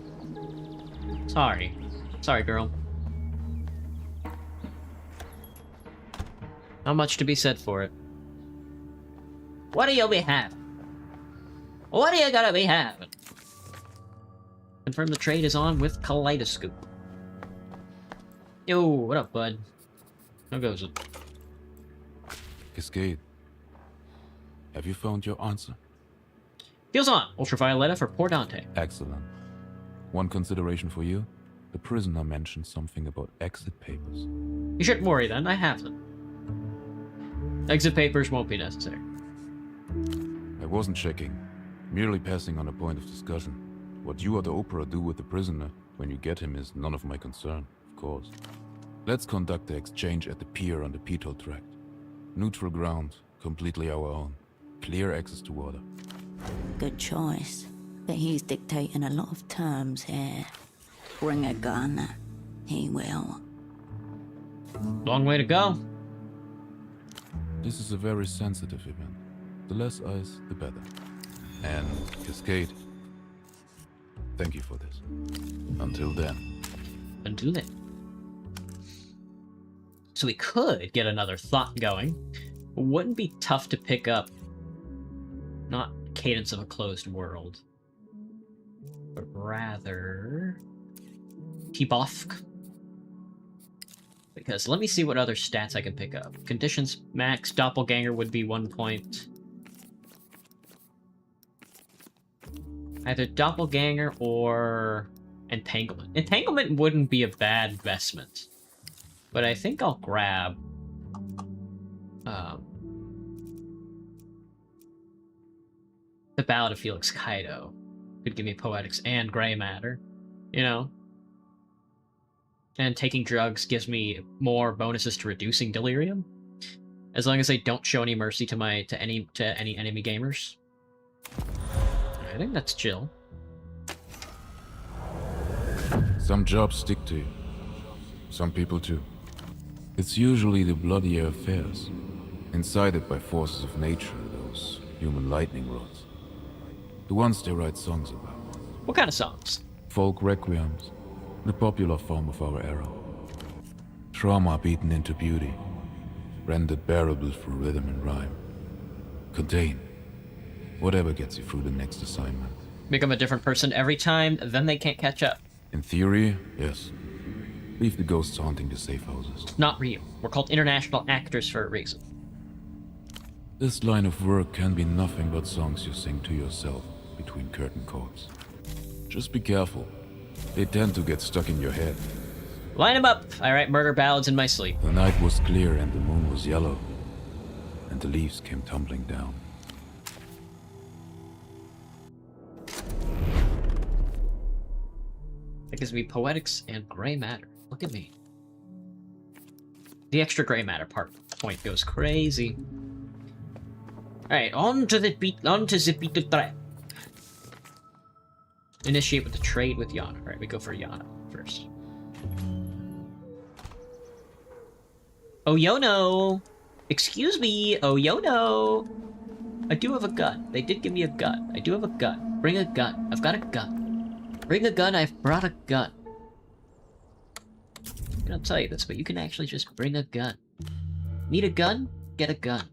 Sorry. Sorry, girl. Not much to be said for it. What do you be having? What are you gonna be having? Confirm the trade is on with Kaleidoscope. Yo, what up, bud? How goes it? Cascade, have you found your answer? Deals on. Ultravioletta for poor Dante. Excellent. One consideration for you. The prisoner mentioned something about exit papers. You shouldn't worry then, I have them. Exit papers won't be necessary. I wasn't checking, merely passing on a point of discussion. What you or the Opera do with the prisoner when you get him is none of my concern, of course. Let's conduct the exchange at the pier on the Petal Tract. Neutral ground, completely our own. Clear access to water. Good choice. But he's dictating a lot of terms here. Bring a gun. He will. Long way to go. This is a very sensitive event. The less ice, the better. And Cascade, thank you for this. Until then. Until then. So we could get another thought going. Wouldn't be tough to pick up. Not Cadence of a Closed World. But rather... Tibofk. Because let me see what other stats I can pick up. Conditions max, Doppelganger would be 1 point. Either Doppelganger or Entanglement. Entanglement wouldn't be a bad investment. But I think I'll grab... the Ballad of Felix Kaido. Could give me Poetics and Gray Matter. You know? And taking drugs gives me more bonuses to reducing delirium. As long as I don't show any mercy to any enemy gamers. I think that's chill. Some jobs stick to you. Some people too. It's usually the bloodier affairs, incited by forces of nature, those human lightning rods. The ones they write songs about. What kind of songs? Folk requiems, the popular form of our era. Trauma beaten into beauty, rendered bearable through rhythm and rhyme. Contain whatever gets you through the next assignment. Become a different person every time, then they can't catch up. In theory, yes. Leave the ghosts haunting the safe houses. Not real. We're called international actors for a reason. This line of work can be nothing but songs you sing to yourself between curtain calls. Just be careful. They tend to get stuck in your head. Line them up! I write murder ballads in my sleep. The night was clear and the moon was yellow, and the leaves came tumbling down. That gives me Poetics and Gray Matter. Look at me. The extra Gray Matter point goes crazy. Alright, on to the Beetle Tract. Initiate with the trade with Yana. Alright, we go for Yana first. Oh, Yono! Excuse me, oh, Yono! I do have a gun. They did give me a gun. I do have a gun. Bring a gun. I've got a gun. Bring a gun, I've brought a gun. I'm gonna tell you this, but you can actually just bring a gun. Need a gun? Get a gun.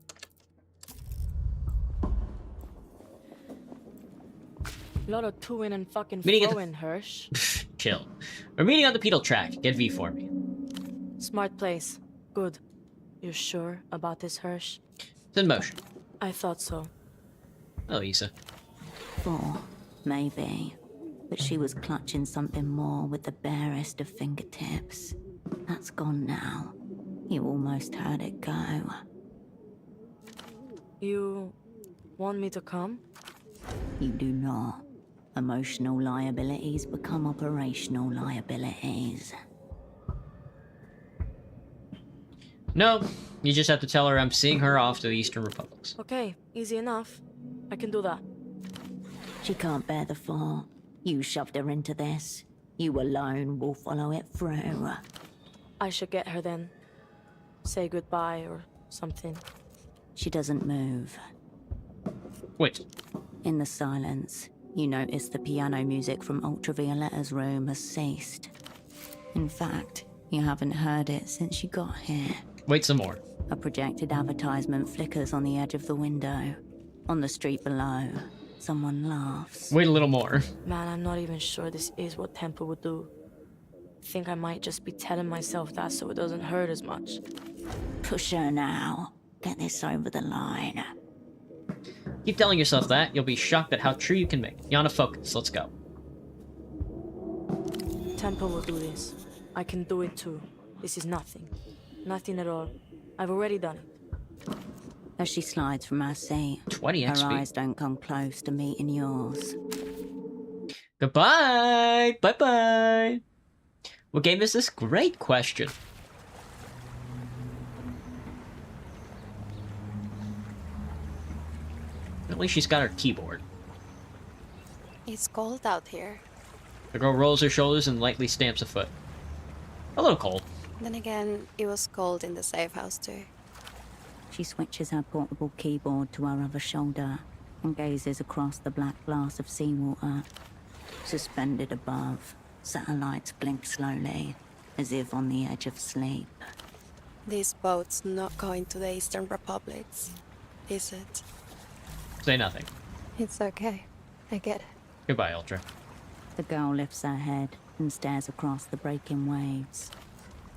A lot of to-in and fucking Meeting at the- fro-in, Hirsch. Chill. We're meeting on the Beetle Tract. Get V for me. Smart place. Good. You're sure about this, Hirsch? It's in motion. I thought so. Oh, Issa. 4, maybe. But she was clutching something more with the barest of fingertips. That's gone now. You almost heard it go. You want me to come? You do not. Emotional liabilities become operational liabilities. No, you just have to tell her I'm seeing her off to the Eastern Republics. Okay, easy enough. I can do that. She can't bear the thought. You shoved her into this. You alone will follow it through. I should get her then. Say goodbye or something. She doesn't move. Wait. In the silence, you notice the piano music from Ultravioletta's room has ceased. In fact, you haven't heard it since you got here. Wait some more. A projected advertisement flickers on the edge of the window. On the street below, someone laughs. Wait a little more. Man, I'm not even sure this is what Temple would do. I think I might just be telling myself that so it doesn't hurt as much. Push her now. get this over the line. Keep telling yourself that. You'll be shocked at how true you can make. Yana, focus. Let's go. Tempo will do this. I can do it too. This is nothing. Nothing at all. I've already done it. As she slides from her seat, 20 her XP. eyes don't come close to meeting yours. Goodbye! Bye-bye! What game is this? Great question. At least she's got her keyboard. It's cold out here. The girl rolls her shoulders and lightly stamps a foot. A little cold. Then again, it was cold in the safe house too. She switches her portable keyboard to her other shoulder and gazes across the black glass of seawater. Suspended above, satellites blink slowly, as if on the edge of sleep. This boat's not going to the Eastern Republics, is it? Say nothing. It's okay. I get it. Goodbye, Ultra. The girl lifts her head and stares across the breaking waves.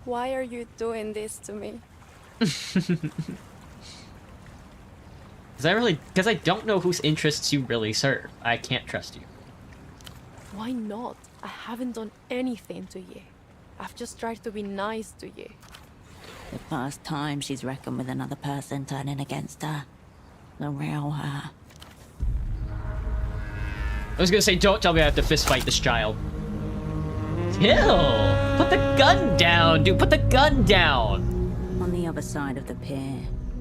Why are you doing this to me? Because I don't know whose interests you really serve. I can't trust you. Why not? I haven't done anything to you. I've just tried to be nice to you. The first time she's reckoned with another person turning against her. The real her. I was gonna say, don't tell me I have to fist fight this child. Kill! Put the gun down, dude! Put the gun down! On the other side of the pier,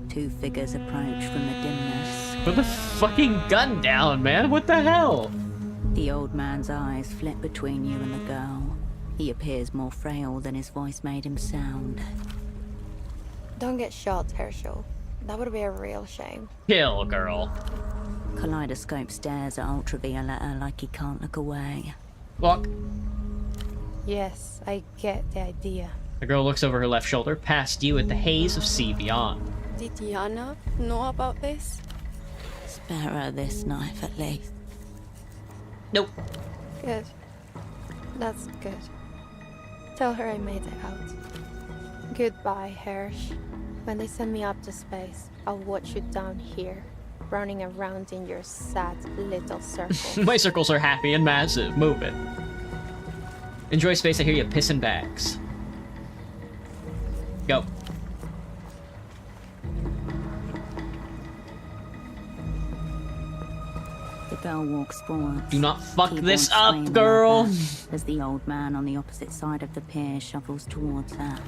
two figures approach from the dimness. Put the fucking gun down, man! What the hell? The old man's eyes flit between you and the girl. He appears more frail than his voice made him sound. Don't get shot, Herschel. That would be a real shame. Kill, girl. Kaleidoscope stares at Ultravioletta like he can't look away. Walk. Yes, I get the idea. The girl looks over her left shoulder, past you at the haze of sea beyond. Did Yana know about this? Spare her this knife at least. Nope. Good. That's good. Tell her I made it out. Goodbye, Hersh. When they send me up to space, I'll watch you down here, running around in your sad little circle. My circles are happy and massive. Move it. Enjoy space, I hear you pissing bags. Go. The girl walks forward. Do not fuck keyboard this swaying up, in girl! her back as the old man on the opposite side of the pier shuffles towards her.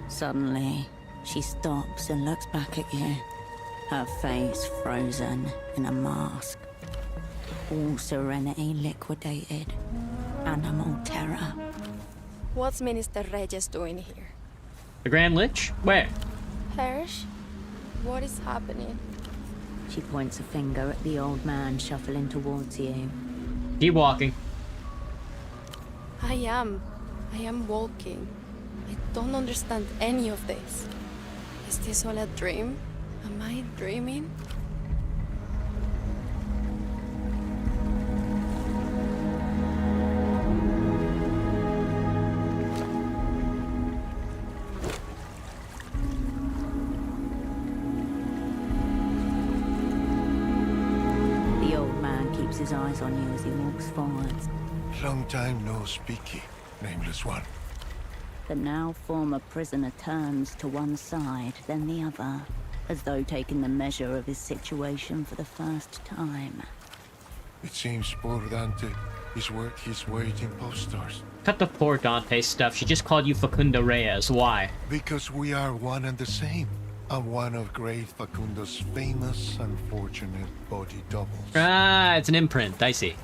Suddenly, she stops and looks back at you. Her face frozen in a mask. All serenity liquidated. Animal terror. What's Minister Reyes doing here? The Grand Lich? Where? Hersh? What is happening? She points a finger at the old man shuffling towards you. Keep walking. I am walking. I don't understand any of this. Is this all a dream? Am I dreaming? The old man keeps his eyes on you as he walks forward. Long time no speaky, nameless one. The now former prisoner turns to one side, then the other, as though taking the measure of his situation for the first time. It seems poor Dante is worth his weight in posters. Cut the poor Dante stuff. She just called you Facundo Reyes. Why? Because we are one and the same. I'm one of great Facundo's famous unfortunate body doubles. Ah, it's an imprint. I see.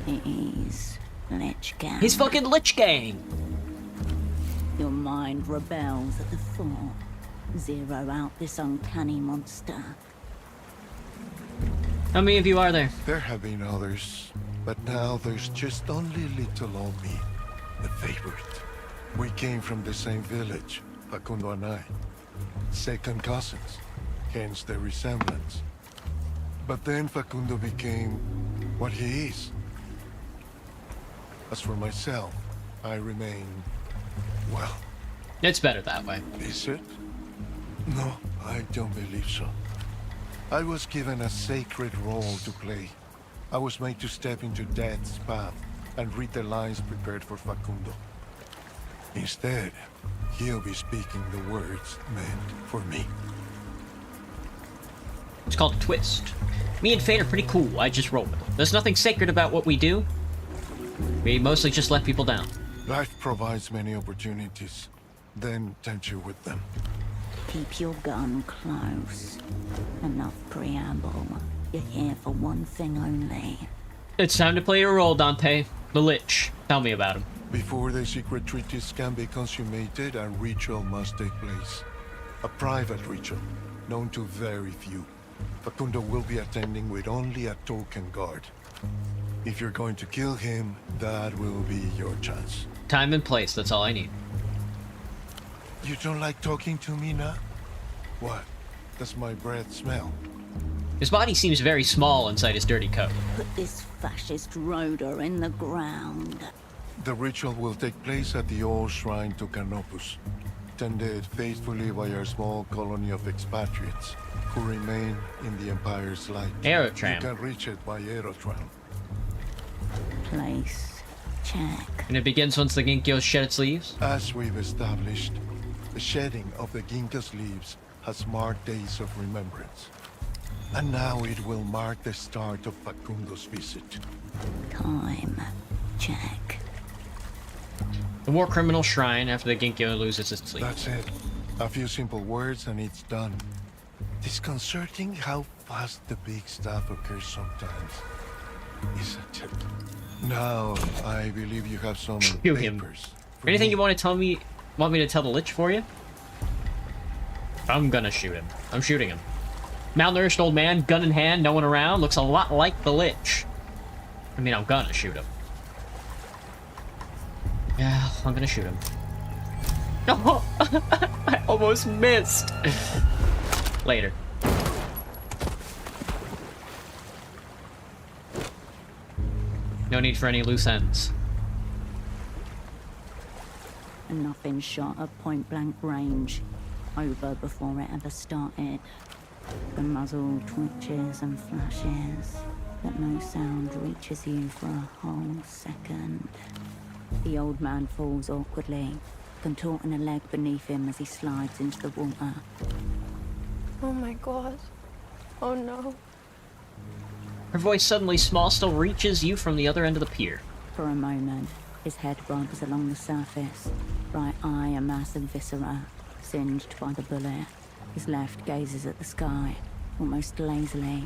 He's Lich Gang. He's fucking Lich Gang! Your mind rebels at the thought. Zero out this uncanny monster. How many of you are there? There have been others, but now there's just only little on me, the favorite. We came from the same village, Facundo and I. Second cousins, hence the resemblance. But then Facundo became what he is. As for myself, I remain, well, It's better that way. is it? No, I don't believe so. I was given a sacred role to play. I was made to step into death's path and read the lines prepared for Facundo. Instead, he'll be speaking the words meant for me. It's called a twist. Me and Fate are pretty cool. I just roll with it. There's nothing sacred about what we do. We mostly just let people down. Life provides many opportunities, then tempt you with them. Keep your gun close. Enough preamble. You're here for one thing only. It's time to play your role, Dante. The Lich. Tell me about him. Before the secret treaties can be consummated, a ritual must take place. A private ritual, known to very few. Facundo will be attending with only a token guard. If you're going to kill him, that will be your chance. Time and place, that's all I need. You don't like talking to me now? What? Does my breath smell? His body seems very small inside his dirty coat. Put this fascist Rhoda in the ground. The ritual will take place at the old shrine to Canopus, tended faithfully by our small colony of expatriates who remain in the Empire's light. Aerotram. You can reach it by Aerotram. Place. Check. And it begins once the Ginkgo shed its leaves? As we've established, the shedding of the Ginkgo's leaves has marked days of remembrance. And now it will mark the start of Facundo's visit. Time. Check. The war criminal shrine after the Ginkgo loses its leaves. That's it. A few simple words and it's done. Disconcerting how fast the big stuff occurs sometimes, isn't it? Now, I believe you have some Shoot him. papers. Anything you want to tell me? Want me to tell the Lich for you? I'm gonna shoot him. I'm shooting him. Malnourished old man, gun in hand, no one around, looks a lot like the Lich. I mean, I'm gonna shoot him. Yeah, I'm gonna shoot him. Oh, I almost missed. Later. No need for any loose ends. Nothing shot at point-blank range. Over before it ever started. The muzzle twitches and flashes, but no sound reaches you for a whole second. The old man falls awkwardly, contorting a leg beneath him as he slides into the water. Oh my god. Oh no. Her voice suddenly small still reaches you from the other end of the pier. For a moment, his head bobs along the surface, right eye a mass of viscera, singed by the bullet. His left gazes at the sky, almost lazily,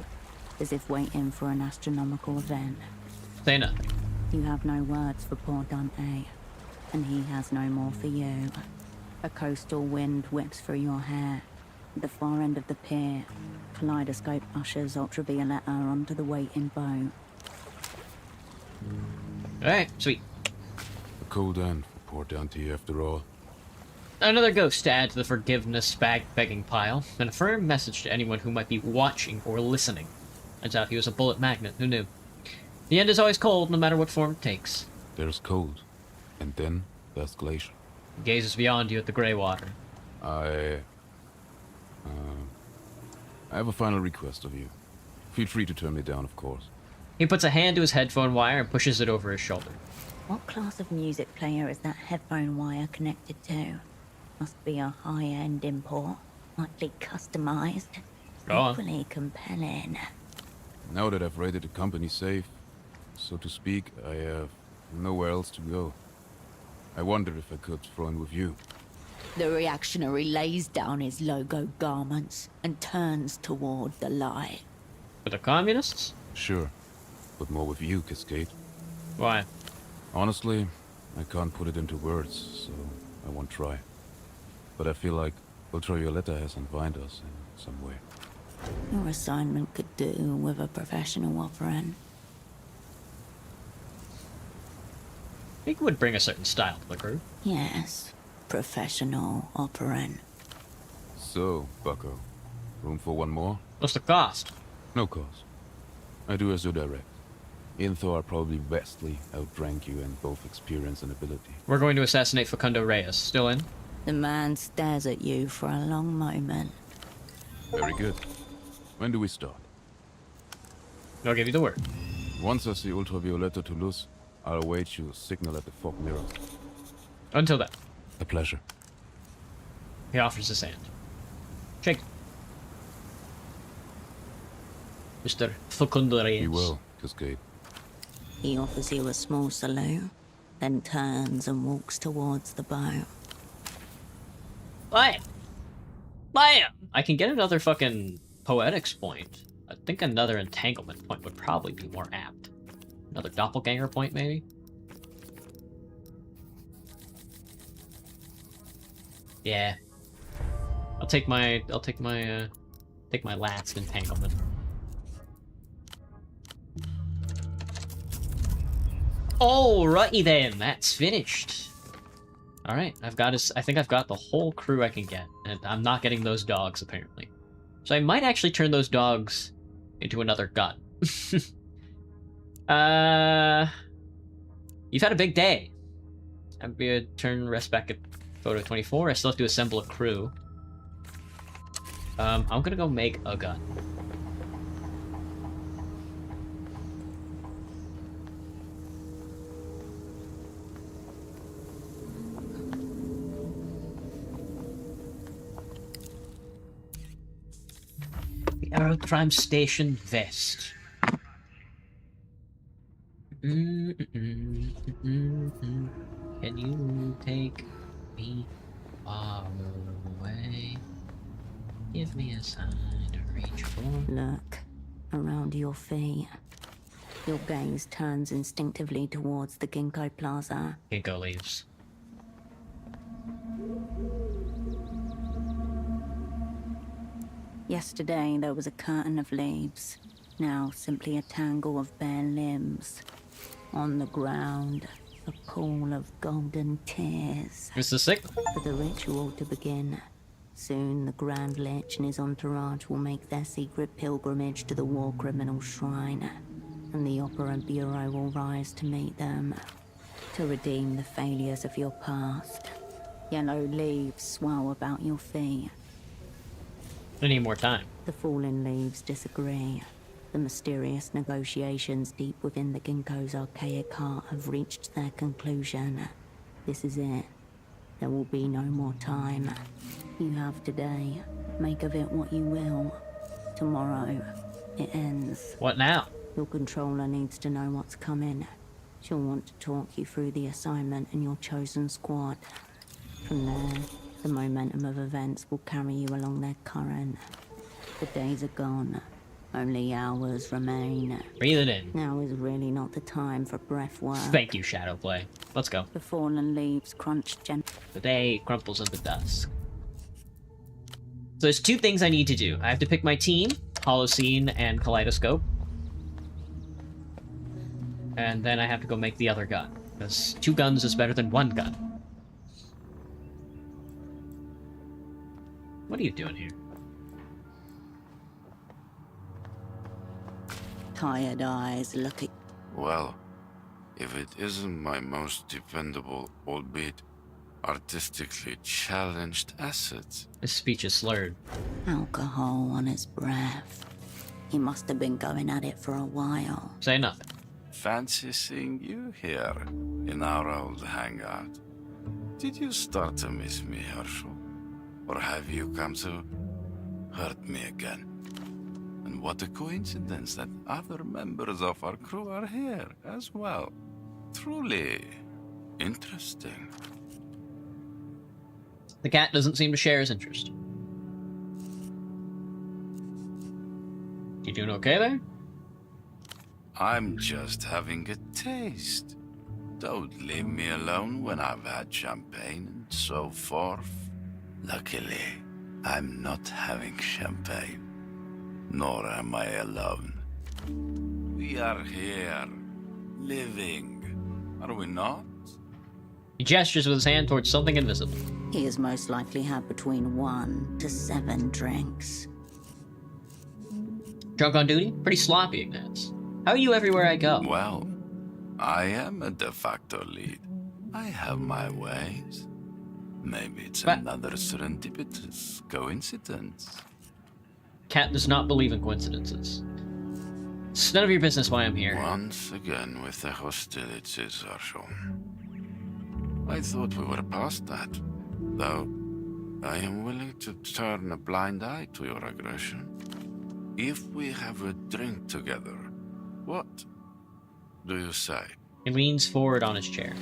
as if waiting for an astronomical event. Say nothing. You have no words for poor Dante, and he has no more for you. A coastal wind whips through your hair. At the far end of the pier, Kaleidoscope ushers Ultravioletta onto the waiting boat. Alright, sweet. A cold end for poor Dante after all. Another ghost to add to the forgiveness begging pile, and a firm message to anyone who might be watching or listening. Turns out he was a bullet magnet, who knew? The end is always cold, no matter what form it takes. There's cold, and then there's glacier. He gazes beyond you at the grey water. I have a final request of you. Feel free to turn me down, of course. He puts a hand to his headphone wire and pushes it over his shoulder. What class of music player is that headphone wire connected to? Must be a high-end import, likely customized. Go on. Equally compelling. Now that I've raided the company safe, so to speak, I have nowhere else to go. I wondered if I could throw in with you. The reactionary lays down his logo garments and turns toward the light. With the communists? Sure, but more with you, Cascade. Why? Honestly, I can't put it into words, so I won't try. But I feel like Ultravioletta has unwind us in some way. Your assignment could do with a professional operant. I think it would bring a certain style to the group. Yes, professional operant. So, Bucko, room for one more? What's the cost? No cost. I do as you direct. Inthor probably vastly outrank you in both experience and ability. We're going to assassinate Facundo Reyes. Still in? The man stares at you for a long moment, Very good. When do we start? I'll give you the word. Once I see Ultravioletta to Toulouse, I'll await you signal at the fog mirror. Until then, A pleasure. he offers his hand. Shake it. Mr. Facundo Reyes. Be well, Cascade. He offers you a small salute, then turns and walks towards the boat. Bam! Bam! I can get another fucking poetics point. I think another entanglement point would probably be more apt. Another doppelganger point, maybe? Yeah. I'll take my last entanglement. Alrighty then, that's finished. Alright, I think I've got the whole crew I can get, and I'm not getting those dogs apparently. So I might actually turn those dogs into another gun. You've had a big day. I'm gonna turn rest back at photo 24. I still have to assemble a crew. I'm gonna go make a gun. The Aeroprime Station Vest. Can you take me far away? Give me a sign to reach for. Look around your feet. Your gaze turns instinctively towards the Ginkgo Plaza. Ginkgo leaves. Yesterday there was a curtain of leaves. Now simply a tangle of bare limbs. On the ground, a pool of golden tears. It's the signal. For the ritual to begin. Soon the Grand Lich and his entourage will make their secret pilgrimage to the War Criminal Shrine. And the Operant Bureau will rise to meet them. To redeem the failures of your past. Yellow leaves swell about your feet. I need more time. The fallen leaves disagree. The mysterious negotiations deep within the Ginkgo's archaic heart have reached their conclusion. This is it. There will be no more time. You have today. Make of it what you will. Tomorrow, it ends. What now? Your controller needs to know what's coming. She'll want to talk you through the assignment and your chosen squad. From there, the momentum of events will carry you along their current. The days are gone. Only hours remain. Breathe it in. Now is really not the time for breath work. Thank you, Shadowplay. Let's go. The fallen leaves crunch gently. The day crumples into dusk. So there's two things I need to do. I have to pick my team, Holocene and Kaleidoscope. And then I have to go make the other gun. Because 2 guns is better than 1 gun. What are you doing here? Tired eyes look at Well, if it isn't my most dependable, albeit artistically challenged asset. His speech is slurred. alcohol on his breath. He must have been going at it for a while. Say nothing. Fancy seeing you here in our old hangout. Did you start to miss me, Herschel? Or have you come to hurt me again? And what a coincidence that other members of our crew are here as well. Truly interesting. The cat doesn't seem to share his interest. You doing okay there? I'm just having a taste. Don't leave me alone when I've had champagne and so forth. Luckily, I'm not having champagne. Nor am I alone. We are here, living, are we not? He gestures with his hand towards something invisible. He has most likely had between 1 to 7 drinks. Drunk on duty? Pretty sloppy, Ignatz. How are you everywhere I go? Well, I am a de facto lead. I have my ways. Maybe it's But- another serendipitous coincidence. Cat does not believe in coincidences. It's none of your business why I'm here. Once again with the hostilities, Herschel. I thought we were past that, though I am willing to turn a blind eye to your aggression. If we have a drink together, what do you say? He leans forward on his chair.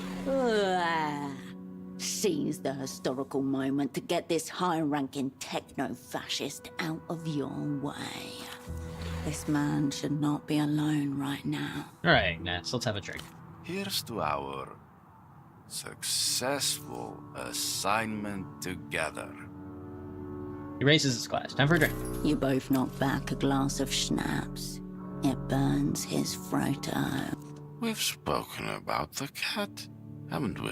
Seize the historical moment to get this high-ranking techno-fascist out of your way. This man should not be alone right now. Alright, Nats, let's have a drink. Here's to our successful assignment together. He raises his glass. Time for a drink. You both knock back a glass of schnapps. It burns his throat out. We've spoken about the cat, haven't we?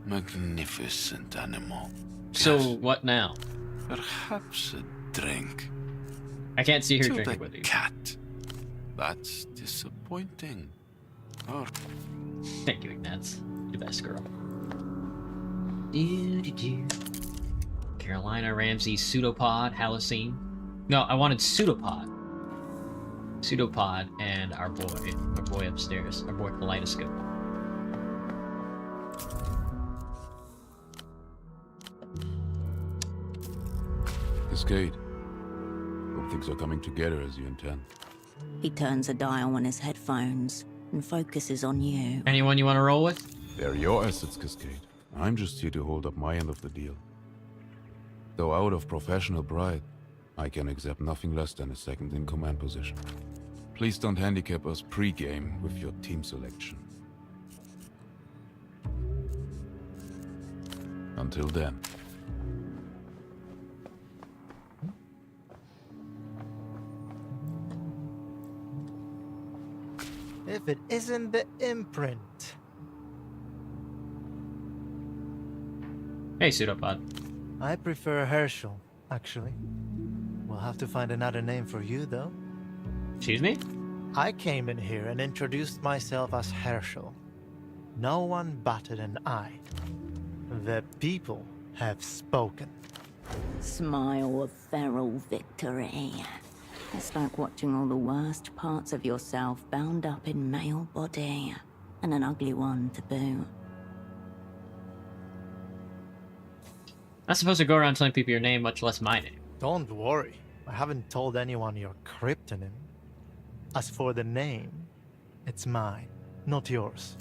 Magnificent animal. So, Yes, what now? perhaps a drink. I can't see her To drinking the with you. cat. That's disappointing. Or Thank you, Ignatz. You best girl. Do. Carolina Ramsey, Pseudopod, Halocene. No, I wanted Pseudopod. Pseudopod and our boy upstairs, our boy Kaleidoscope. Cascade. Hope things are coming together as you intend. He turns a dial on his headphones and focuses on you. Anyone you want to roll with? They're your assets, Cascade. I'm just here to hold up my end of the deal. Though out of professional pride, I can accept nothing less than a second-in-command position. Please don't handicap us pre-game with your team selection. Until then. If it isn't the imprint. Hey, Pseudopod. I prefer Herschel, actually. We'll have to find another name for you, though. Excuse me? I came in here and introduced myself as Herschel. No one batted an eye. The people have spoken. Smile of feral victory. It's like watching all the worst parts of yourself bound up in male body, and an ugly one to boot. Not supposed to go around telling people your name, much less my name. Don't worry, I haven't told anyone your cryptonym. As for the name, it's mine, not yours.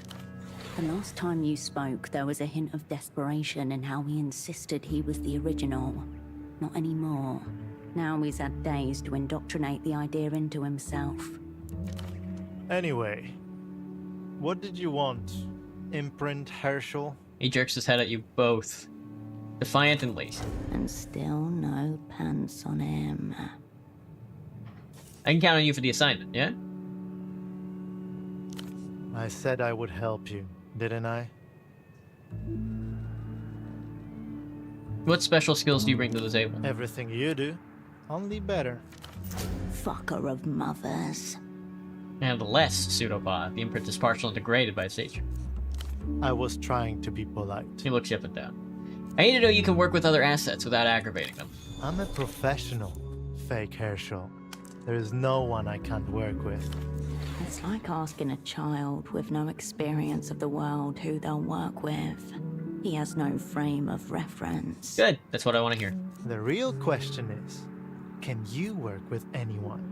The last time you spoke, there was a hint of desperation in how he insisted he was the original. Not anymore. Now he's had days to indoctrinate the idea into himself. Anyway, what did you want? Imprint Herschel? He jerks his head at you both. Defiant and lazy. And still no pants on him. I can count on you for the assignment, yeah? I said I would help you, didn't I? What special skills do you bring to the table? Everything you do, only better. Fucker of mothers. And less, Pseudopod. The imprint is partial and degraded by its nature. I was trying to be polite. He looks you up and down. I need to know you can work with other assets without aggravating them. I'm a professional, fake Herschel. There is no one I can't work with. It's like asking a child with no experience of the world who they'll work with. He has no frame of reference. Good. That's what I want to hear. The real question is, can you work with anyone?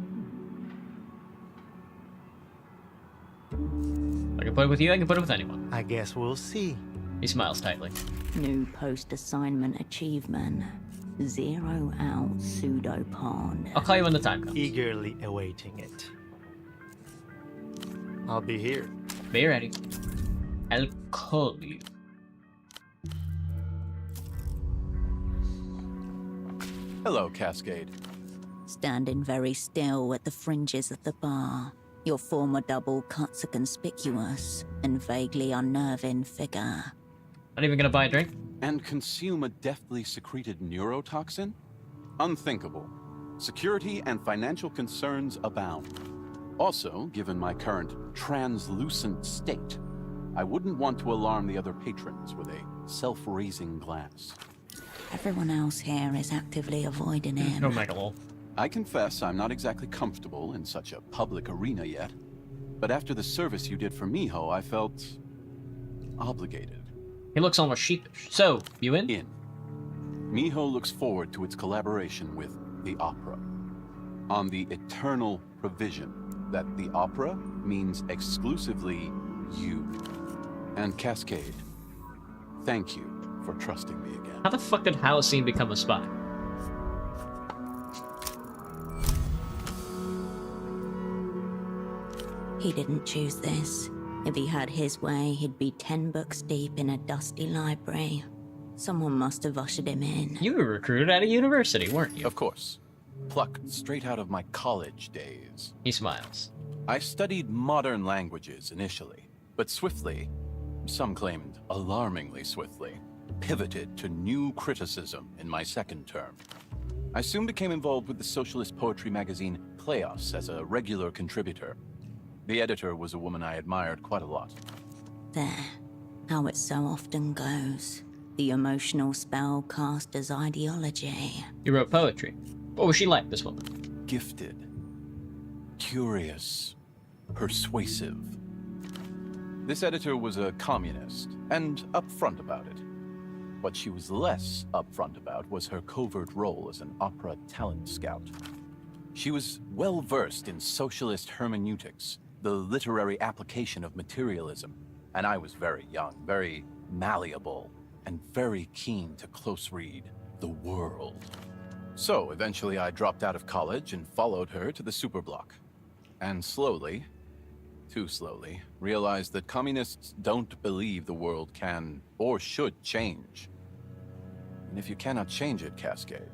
I can put it with you, I can put it with anyone. I guess we'll see. He smiles tightly. New post-assignment achievement. Zero out pseudopod. I'll call you when the time comes. Eagerly awaiting it. I'll be here. Be ready. I'll call you. Hello, Cascade. Standing very still at the fringes of the bar, your former double cuts a conspicuous and vaguely unnerving figure. Not even gonna buy a drink? And consume a deftly secreted neurotoxin? Unthinkable. Security and financial concerns abound. Also, given my current translucent state, I wouldn't want to alarm the other patrons with a self-raising glass. Everyone else here is actively avoiding him. Oh my god. I confess I'm not exactly comfortable in such a public arena yet. But after the service you did for Miho, I felt obligated. He looks almost sheepish. So, you in? In. Miho looks forward to its collaboration with the opera, on the eternal provision that the opera means exclusively you. And Cascade, thank you for trusting me again. How the fuck did Halcyon become a spy? He didn't choose this. If he had his way, he'd be 10 books deep in a dusty library. Someone must have ushered him in. You were recruited at a university, weren't you? Of course. Plucked straight out of my college days. He smiles. I studied modern languages initially, but swiftly, some claimed alarmingly swiftly, pivoted to new criticism in my second term. I soon became involved with the socialist poetry magazine Kleos as a regular contributor. The editor was a woman I admired quite a lot. There. How it so often goes. The emotional spell cast as ideology. You wrote poetry. What was she like, this woman? Gifted. Curious. Persuasive. This editor was a communist, and upfront about it. What she was less upfront about was her covert role as an opera talent scout. She was well-versed in socialist hermeneutics, the literary application of materialism, and I was very young, very malleable, and very keen to close read the world. So eventually I dropped out of college and followed her to the superblock. And slowly, too slowly, realized that communists don't believe the world can or should change. And if you cannot change it, Cascade,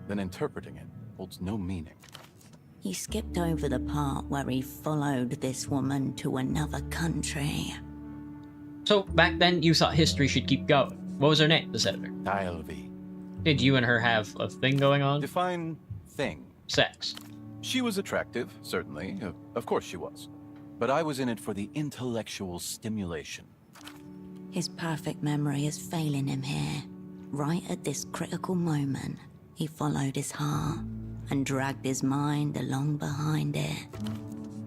then interpreting it holds no meaning. He skipped over the part where he followed this woman to another country. So, back then, you thought history should keep going. What was her name, this editor? Dialv. Did you and her have a thing going on? Define thing. Sex. She was attractive, certainly. Of course she was. But I was in it for the intellectual stimulation. His perfect memory is failing him here. Right at this critical moment, he followed his heart and dragged his mind along behind it.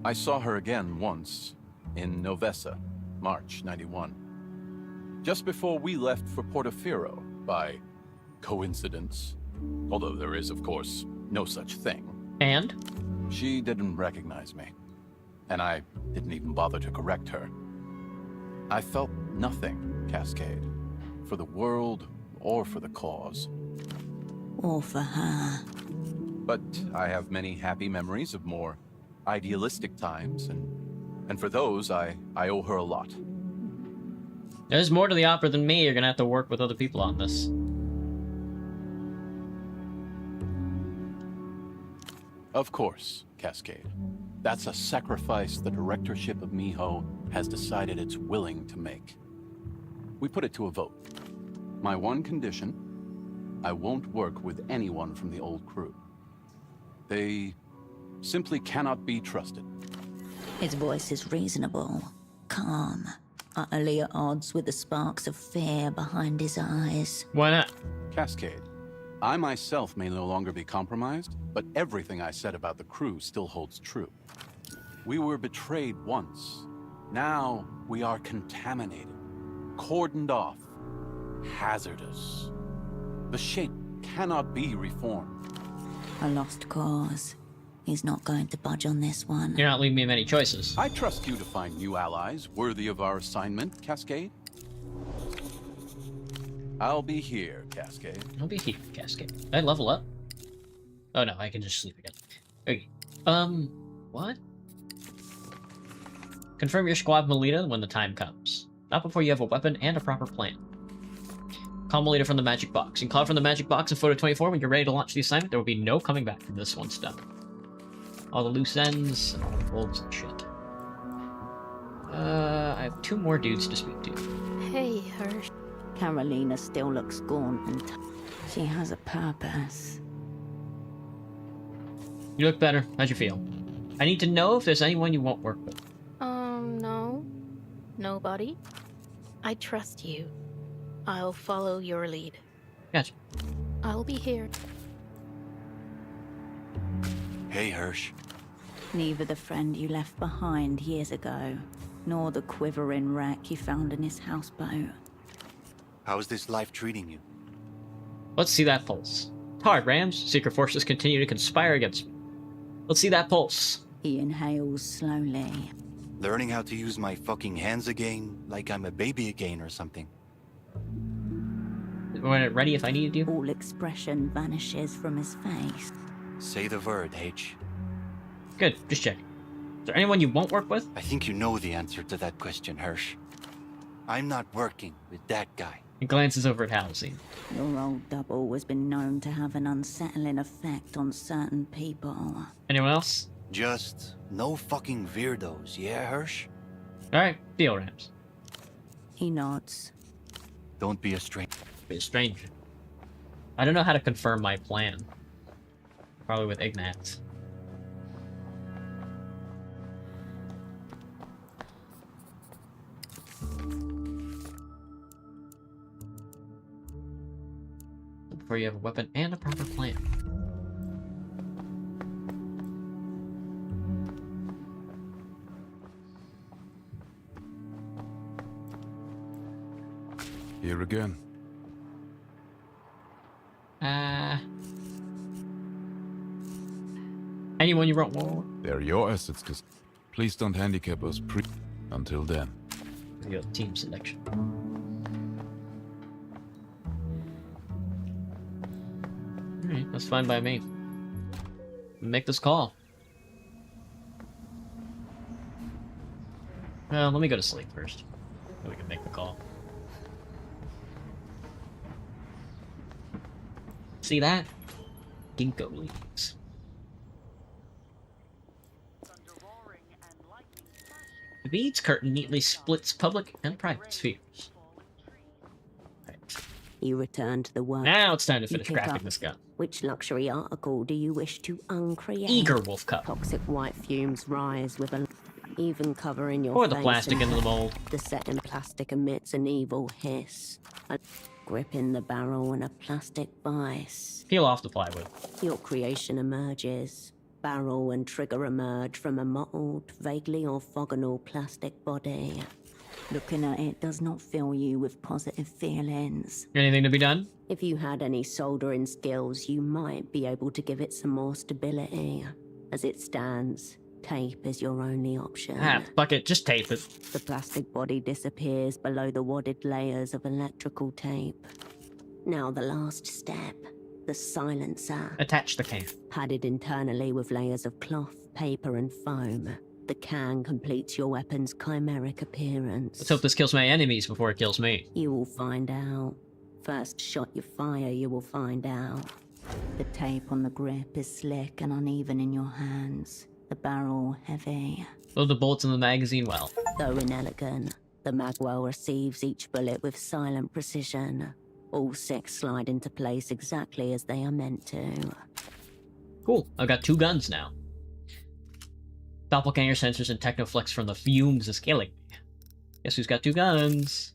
I saw her again once, in Novessa, March '91. Just before we left for Portofino, by coincidence. Although there is, of course, no such thing. And? She didn't recognize me. And I didn't even bother to correct her. I felt nothing, Cascade. For the world, or for the cause. Or for her. But I have many happy memories of more idealistic times, and for those, I owe her a lot. There's more to the opera than me. You're gonna have to work with other people on this. Of course, Cascade. That's a sacrifice the directorship of Miho has decided it's willing to make. We put it to a vote. My one condition, I won't work with anyone from the old crew. They simply cannot be trusted. His voice is reasonable, calm, utterly at odds with the sparks of fear behind his eyes. Why not? Cascade, I myself may no longer be compromised, but everything I said about the crew still holds true. We were betrayed once. Now we are contaminated, cordoned off, hazardous. The shape cannot be reformed. A lost cause. He's not going to budge on this one. You're not leaving me many choices. I trust you to find new allies worthy of our assignment, Cascade. I'll be here, Cascade. I'll be here, Cascade. Did I level up? Oh no, I can just sleep again. Okay. What? Confirm your squad Melita when the time comes. Not before you have a weapon and a proper plan. Call Melita from the magic box. You can call from the magic box in Photo 24 when you're ready to launch the assignment. There will be no coming back from this once done. All the loose ends and all the bolts and shit. I have 2 more dudes to speak to. Hey, Hirsch. Carolina still looks gaunt and she has a purpose. You look better. How'd you feel? I need to know if there's anyone you won't work with. No. Nobody. I trust you. I'll follow your lead. Gotcha. I'll be here. Hey, Hirsch. Neither the friend you left behind years ago, nor the quivering wreck you found in his houseboat. How's this life treating you? Let's see that pulse. Hard, Rams. Secret forces continue to conspire against me. Let's see that pulse. He inhales slowly. Learning how to use my fucking hands again, like I'm a baby again or something. When ready if I needed you. All expression vanishes from his face. Say the word, H. Good, just check. Is there anyone you won't work with? I think you know the answer to that question, Hirsch. I'm not working with that guy. He glances over at Halsey. Your old double has been known to have an unsettling effect on certain people. Anyone else? Just no fucking weirdos, yeah, Hirsch? Alright, deal, Rams. He nods. Don't be a stranger. Be a stranger. I don't know how to confirm my plan. Probably with Ignatz. Before you have a weapon and a proper plan. Here again. Anyone you wrote war? They're your assets, please don't handicap us until then. Your team selection. Alright, that's fine by me. Make this call. Well, let me go to sleep first. So we can make the call. See that? Ginkgo leaves. The beads curtain neatly splits public and private spheres. Right. You return to the work. Now it's time to You finish pick crafting up. this gun. Which luxury article do you wish to uncreate? Eager Wolf Cup. Toxic white fumes rise with a even covering your Pour the face plastic and into the head. mold. The set in plastic emits an evil hiss. A grip in the barrel and a plastic vice. Peel off the plywood. Your creation emerges. Barrel and trigger emerge from a mottled, vaguely orthogonal plastic body. Looking at it does not fill you with positive feelings. Anything to be done? If you had any soldering skills, you might be able to give it some more stability. As it stands, tape is your only option. Ah, fuck it, just tape it. The plastic body disappears below the wadded layers of electrical tape. Now the last step, the silencer. Attach the can. Padded internally with layers of cloth, paper and foam. The can completes your weapon's chimeric appearance. Let's hope this kills my enemies before it kills me. You will find out. First shot you fire, you will find out. The tape on the grip is slick and uneven in your hands. The barrel heavy. Load the bolts in the magazine well. Though inelegant, the magwell receives each bullet with silent precision. All 6 slide into place exactly as they are meant to. Cool, I've got 2 guns now. Doppelganger sensors and Technoflex from the fumes is killing me. Guess who's got 2 guns?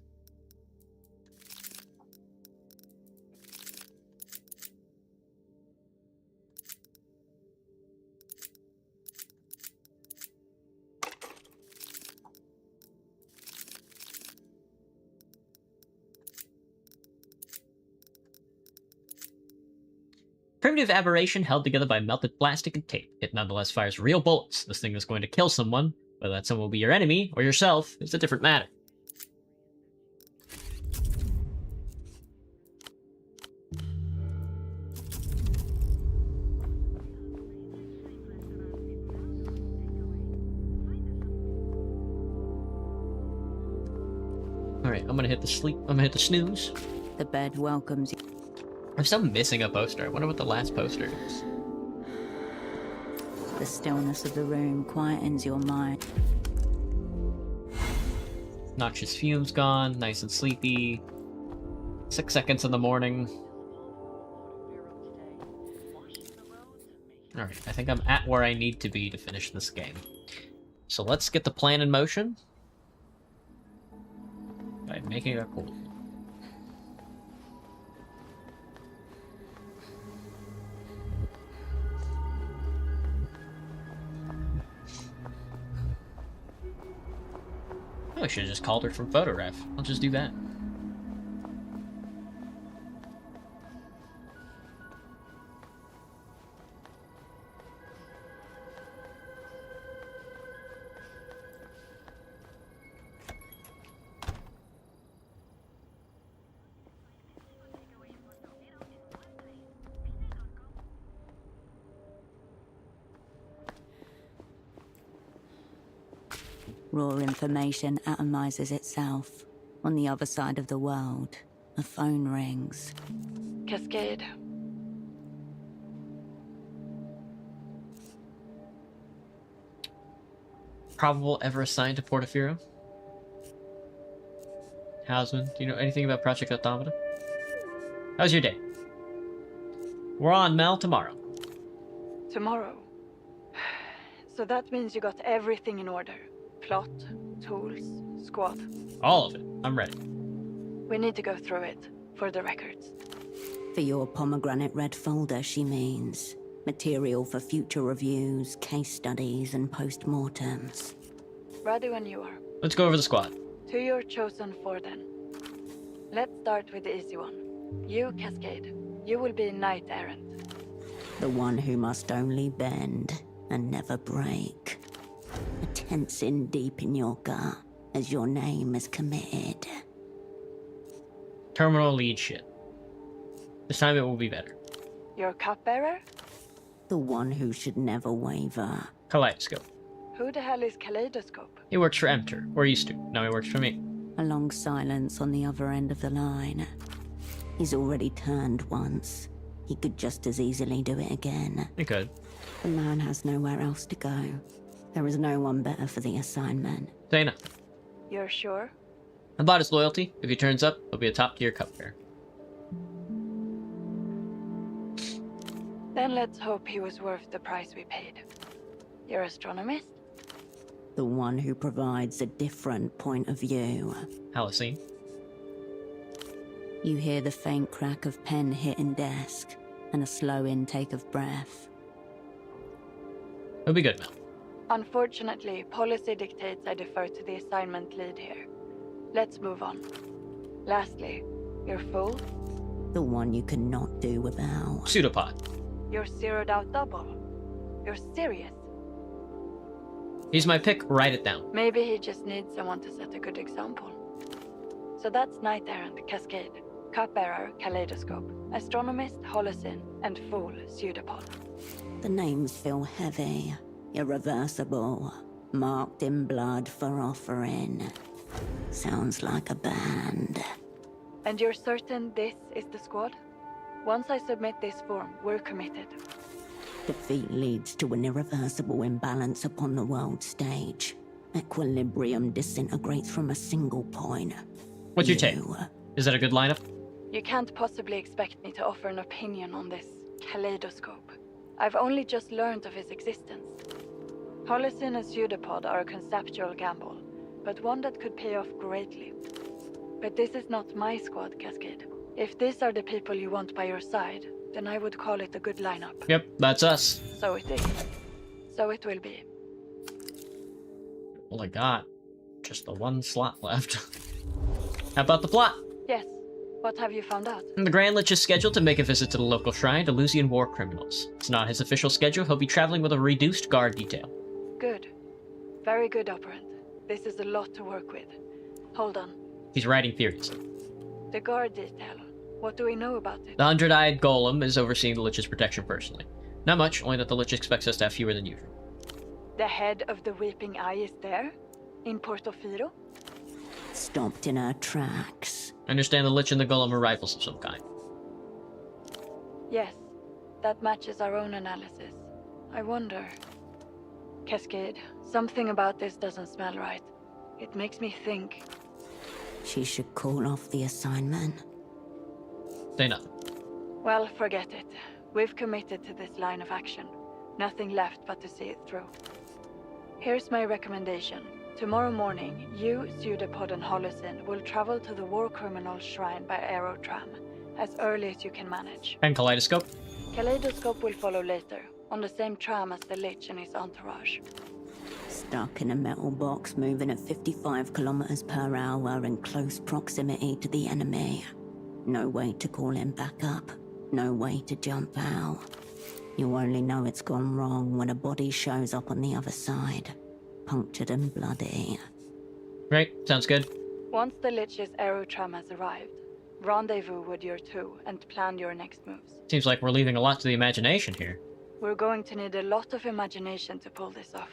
Primitive aberration held together by melted plastic and tape. It nonetheless fires real bullets. This thing is going to kill someone. Whether that someone will be your enemy or yourself is a different matter. Alright, I'm gonna hit the sleep. I'm gonna hit the snooze. The bed welcomes you. I'm still missing a poster. I wonder what the last poster is. The stillness of the room quietens your mind. Noxious fumes gone, nice and sleepy. 6 seconds in the morning. Alright, I think I'm at where I need to be to finish this game. So let's get the plan in motion. By making a call. should have just called her from Photograph. I'll just do that. Raw information atomizes itself. On the other side of the world, a phone rings. Cascade. Probable ever assigned to Portaferro? Hausman, do you know anything about Project Automata? How's your day? We're on Mel tomorrow. Tomorrow. So that means you got everything in order. Plot, tools, squad. All of it. I'm ready. We need to go through it, for the records. For your pomegranate red folder, she means. Material for future reviews, case studies, and post-mortems. Ready when you are. Let's go over the squad. To your chosen four then. Let's start with the easy one. You, Cascade. You will be Knight Errant. The one who must only bend and never break. A tensing deep in your gut as your name is committed. Terminal lead shit. This time it will be better. Your cupbearer? The one who should never waver. Kaleidoscope. Who the hell is Kaleidoscope? He works for Emter, or used to. Now he works for me. A long silence on the other end of the line. He's already turned once. He could just as easily do it again. He could. The man has nowhere else to go. There is no one better for the assignment. Say nothing. You're sure? About his loyalty, if he turns up, he'll be a top-tier cupbearer. Then let's hope he was worth the price we paid. Your astronomist? The one who provides a different point of view. Halicine. You hear the faint crack of pen hitting desk, and a slow intake of breath. It'll be good, Mel. Unfortunately, policy dictates I defer to the assignment lead here. Let's move on. Lastly, your fool? The one you cannot do without. Pseudopod. Your zeroed out double. You're serious? He's my pick, write it down. Maybe he just needs someone to set a good example. So that's Knight Errant, Cascade. Cupbearer, Kaleidoscope. Astronomist, Holocene. And Fool, Pseudopod. The names feel heavy, irreversible, marked in blood for offering. Sounds like a band. And you're certain this is the squad? Once I submit this form, we're committed. Defeat leads to an irreversible imbalance upon the world stage. Equilibrium disintegrates from a single point. What's your take? Is that a good lineup? You can't possibly expect me to offer an opinion on this Kaleidoscope. I've only just learned of his existence. Holocene and Pseudopod are a conceptual gamble, but one that could pay off greatly. But this is not my squad, Cascade. If these are the people you want by your side, then I would call it a good lineup. Yep, that's us. So it is. So it will be. Well, I got just the one slot left. How about the plot? Yes. What have you found out? The Grand Lich is scheduled to make a visit to the local shrine to Lusian war criminals. It's not his official schedule. He'll be traveling with a reduced guard detail. Good. Very good, Operant. This is a lot to work with. Hold on. He's writing theories. The guard detail. What do we know about it? The 100-eyed golem is overseeing the Lich's protection personally. Not much, only that the Lich expects us to have fewer than usual. The head of the Weeping Eye is there? In Portaferro? Stopped in her tracks. I understand the Lich and the golem are rivals of some kind. Yes. That matches our own analysis. I wonder... Cascade, something about this doesn't smell right. It makes me think... She should call off the assignment. Say nothing. Well, forget it. We've committed to this line of action. Nothing left but to see it through. Here's my recommendation. Tomorrow morning, you, Pseudopod, and Holocene will travel to the war criminal shrine by aerotram, as early as you can manage. And Kaleidoscope? Kaleidoscope will follow later, on the same tram as the Lich and his entourage. Stuck in a metal box moving at 55 kilometers per hour in close proximity to the enemy. No way to call him back up. No way to jump out. You only know it's gone wrong when a body shows up on the other side. Punctured and bloody. Right, sounds good. Once the Lich's aerotram has arrived, rendezvous with your two and plan your next moves. Seems like we're leaving a lot to the imagination here. We're going to need a lot of imagination to pull this off.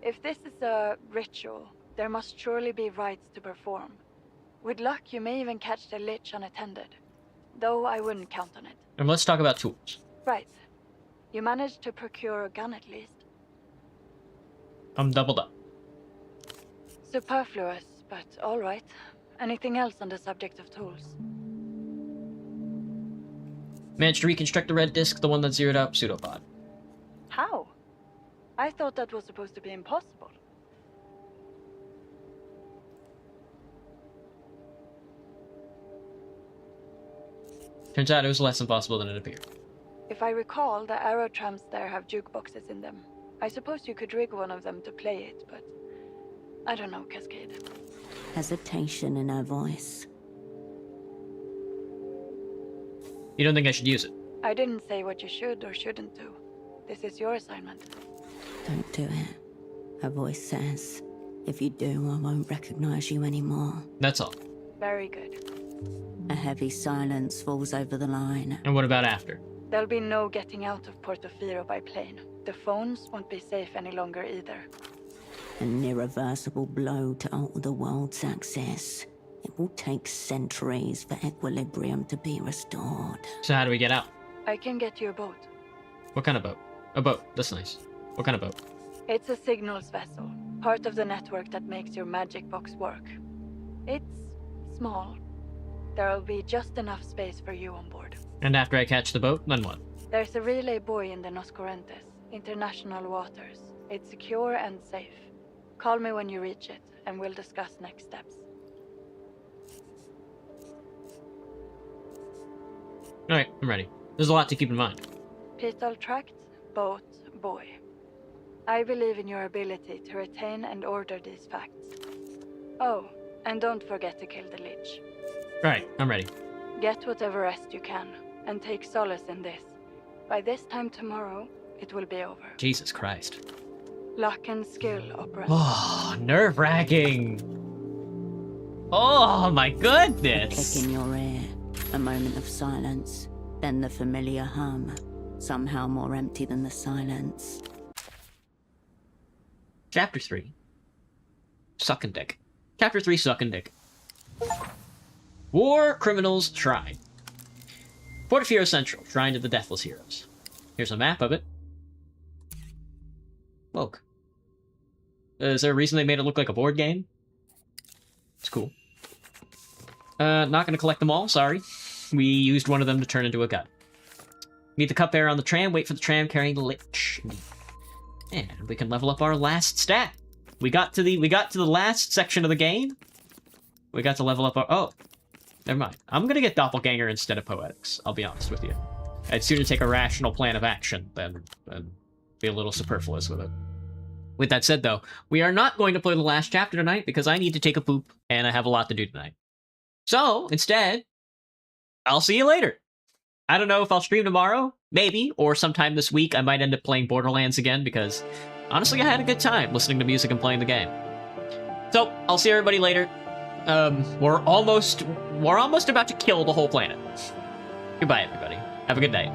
If this is a ritual, there must surely be rites to perform. With luck, you may even catch the Lich unattended. Though I wouldn't count on it. And let's talk about tools. Right. You managed to procure a gun at least. I'm doubled up. Superfluous, but alright. Anything else on the subject of tools? Managed to reconstruct the red disc, the one that zeroed out Pseudopod. How? I thought that was supposed to be impossible. Turns out it was less impossible than it appeared. If I recall, the aerotrams there have jukeboxes in them. I suppose you could rig one of them to play it, but I don't know, Cascade. Hesitation in her voice. You don't think I should use it? I didn't say what you should or shouldn't do. This is your assignment. Don't do it. Her voice says, if you do, I won't recognize you anymore. That's all. Very good. A heavy silence falls over the line. And what about after? There'll be no getting out of Portofino by plane. The phones won't be safe any longer either. An irreversible blow to alter the world's axis. It will take centuries for equilibrium to be restored. So how do we get out? I can get you a boat. What kind of boat? A boat. That's nice. What kind of boat? It's a signals vessel, part of the network that makes your magic box work. It's small. There'll be just enough space for you on board. And after I catch the boat, then what? There's a relay buoy in the Nos Correntes, international waters. It's secure and safe. Call me when you reach it, and we'll discuss next steps. Alright, I'm ready. There's a lot to keep in mind. Petal tract, boat, buoy. I believe in your ability to retain and order these facts. Oh, and don't forget to kill the Lich. Right, I'm ready. Get whatever rest you can, and take solace in this. By this time tomorrow, it will be over. Jesus Christ. Luck and skill, Opera. Oh, nerve-wracking. Oh, my goodness. Click in your ear. A moment of silence. Then the familiar hum. Somehow more empty than the silence. Chapter 3. Suck and Dick. Chapter 3, Suck and Dick. War Criminals Shrine. Portofino Central, Shrine to the Deathless Heroes. Here's a map of it. Woke. Is there a reason they made it look like a board game? It's cool. Not gonna collect them all, sorry. We used one of them to turn into a gun. Meet the cupbearer on the tram, wait for the tram carrying the Lich. And we can level up our last stat. We got to the last section of the game. We got to level up our... Oh. Never mind. I'm gonna get Doppelganger instead of Poetics, I'll be honest with you. I'd sooner take a rational plan of action than be a little superfluous with it. With that said, though, we are not going to play the last chapter tonight because I need to take a poop, and I have a lot to do tonight. So, instead, I'll see you later. I don't know if I'll stream tomorrow, maybe, or sometime this week I might end up playing Borderlands again because, honestly, I had a good time listening to music and playing the game. So, I'll see everybody later. We're almost about to kill the whole planet. Goodbye, everybody. Have a good night.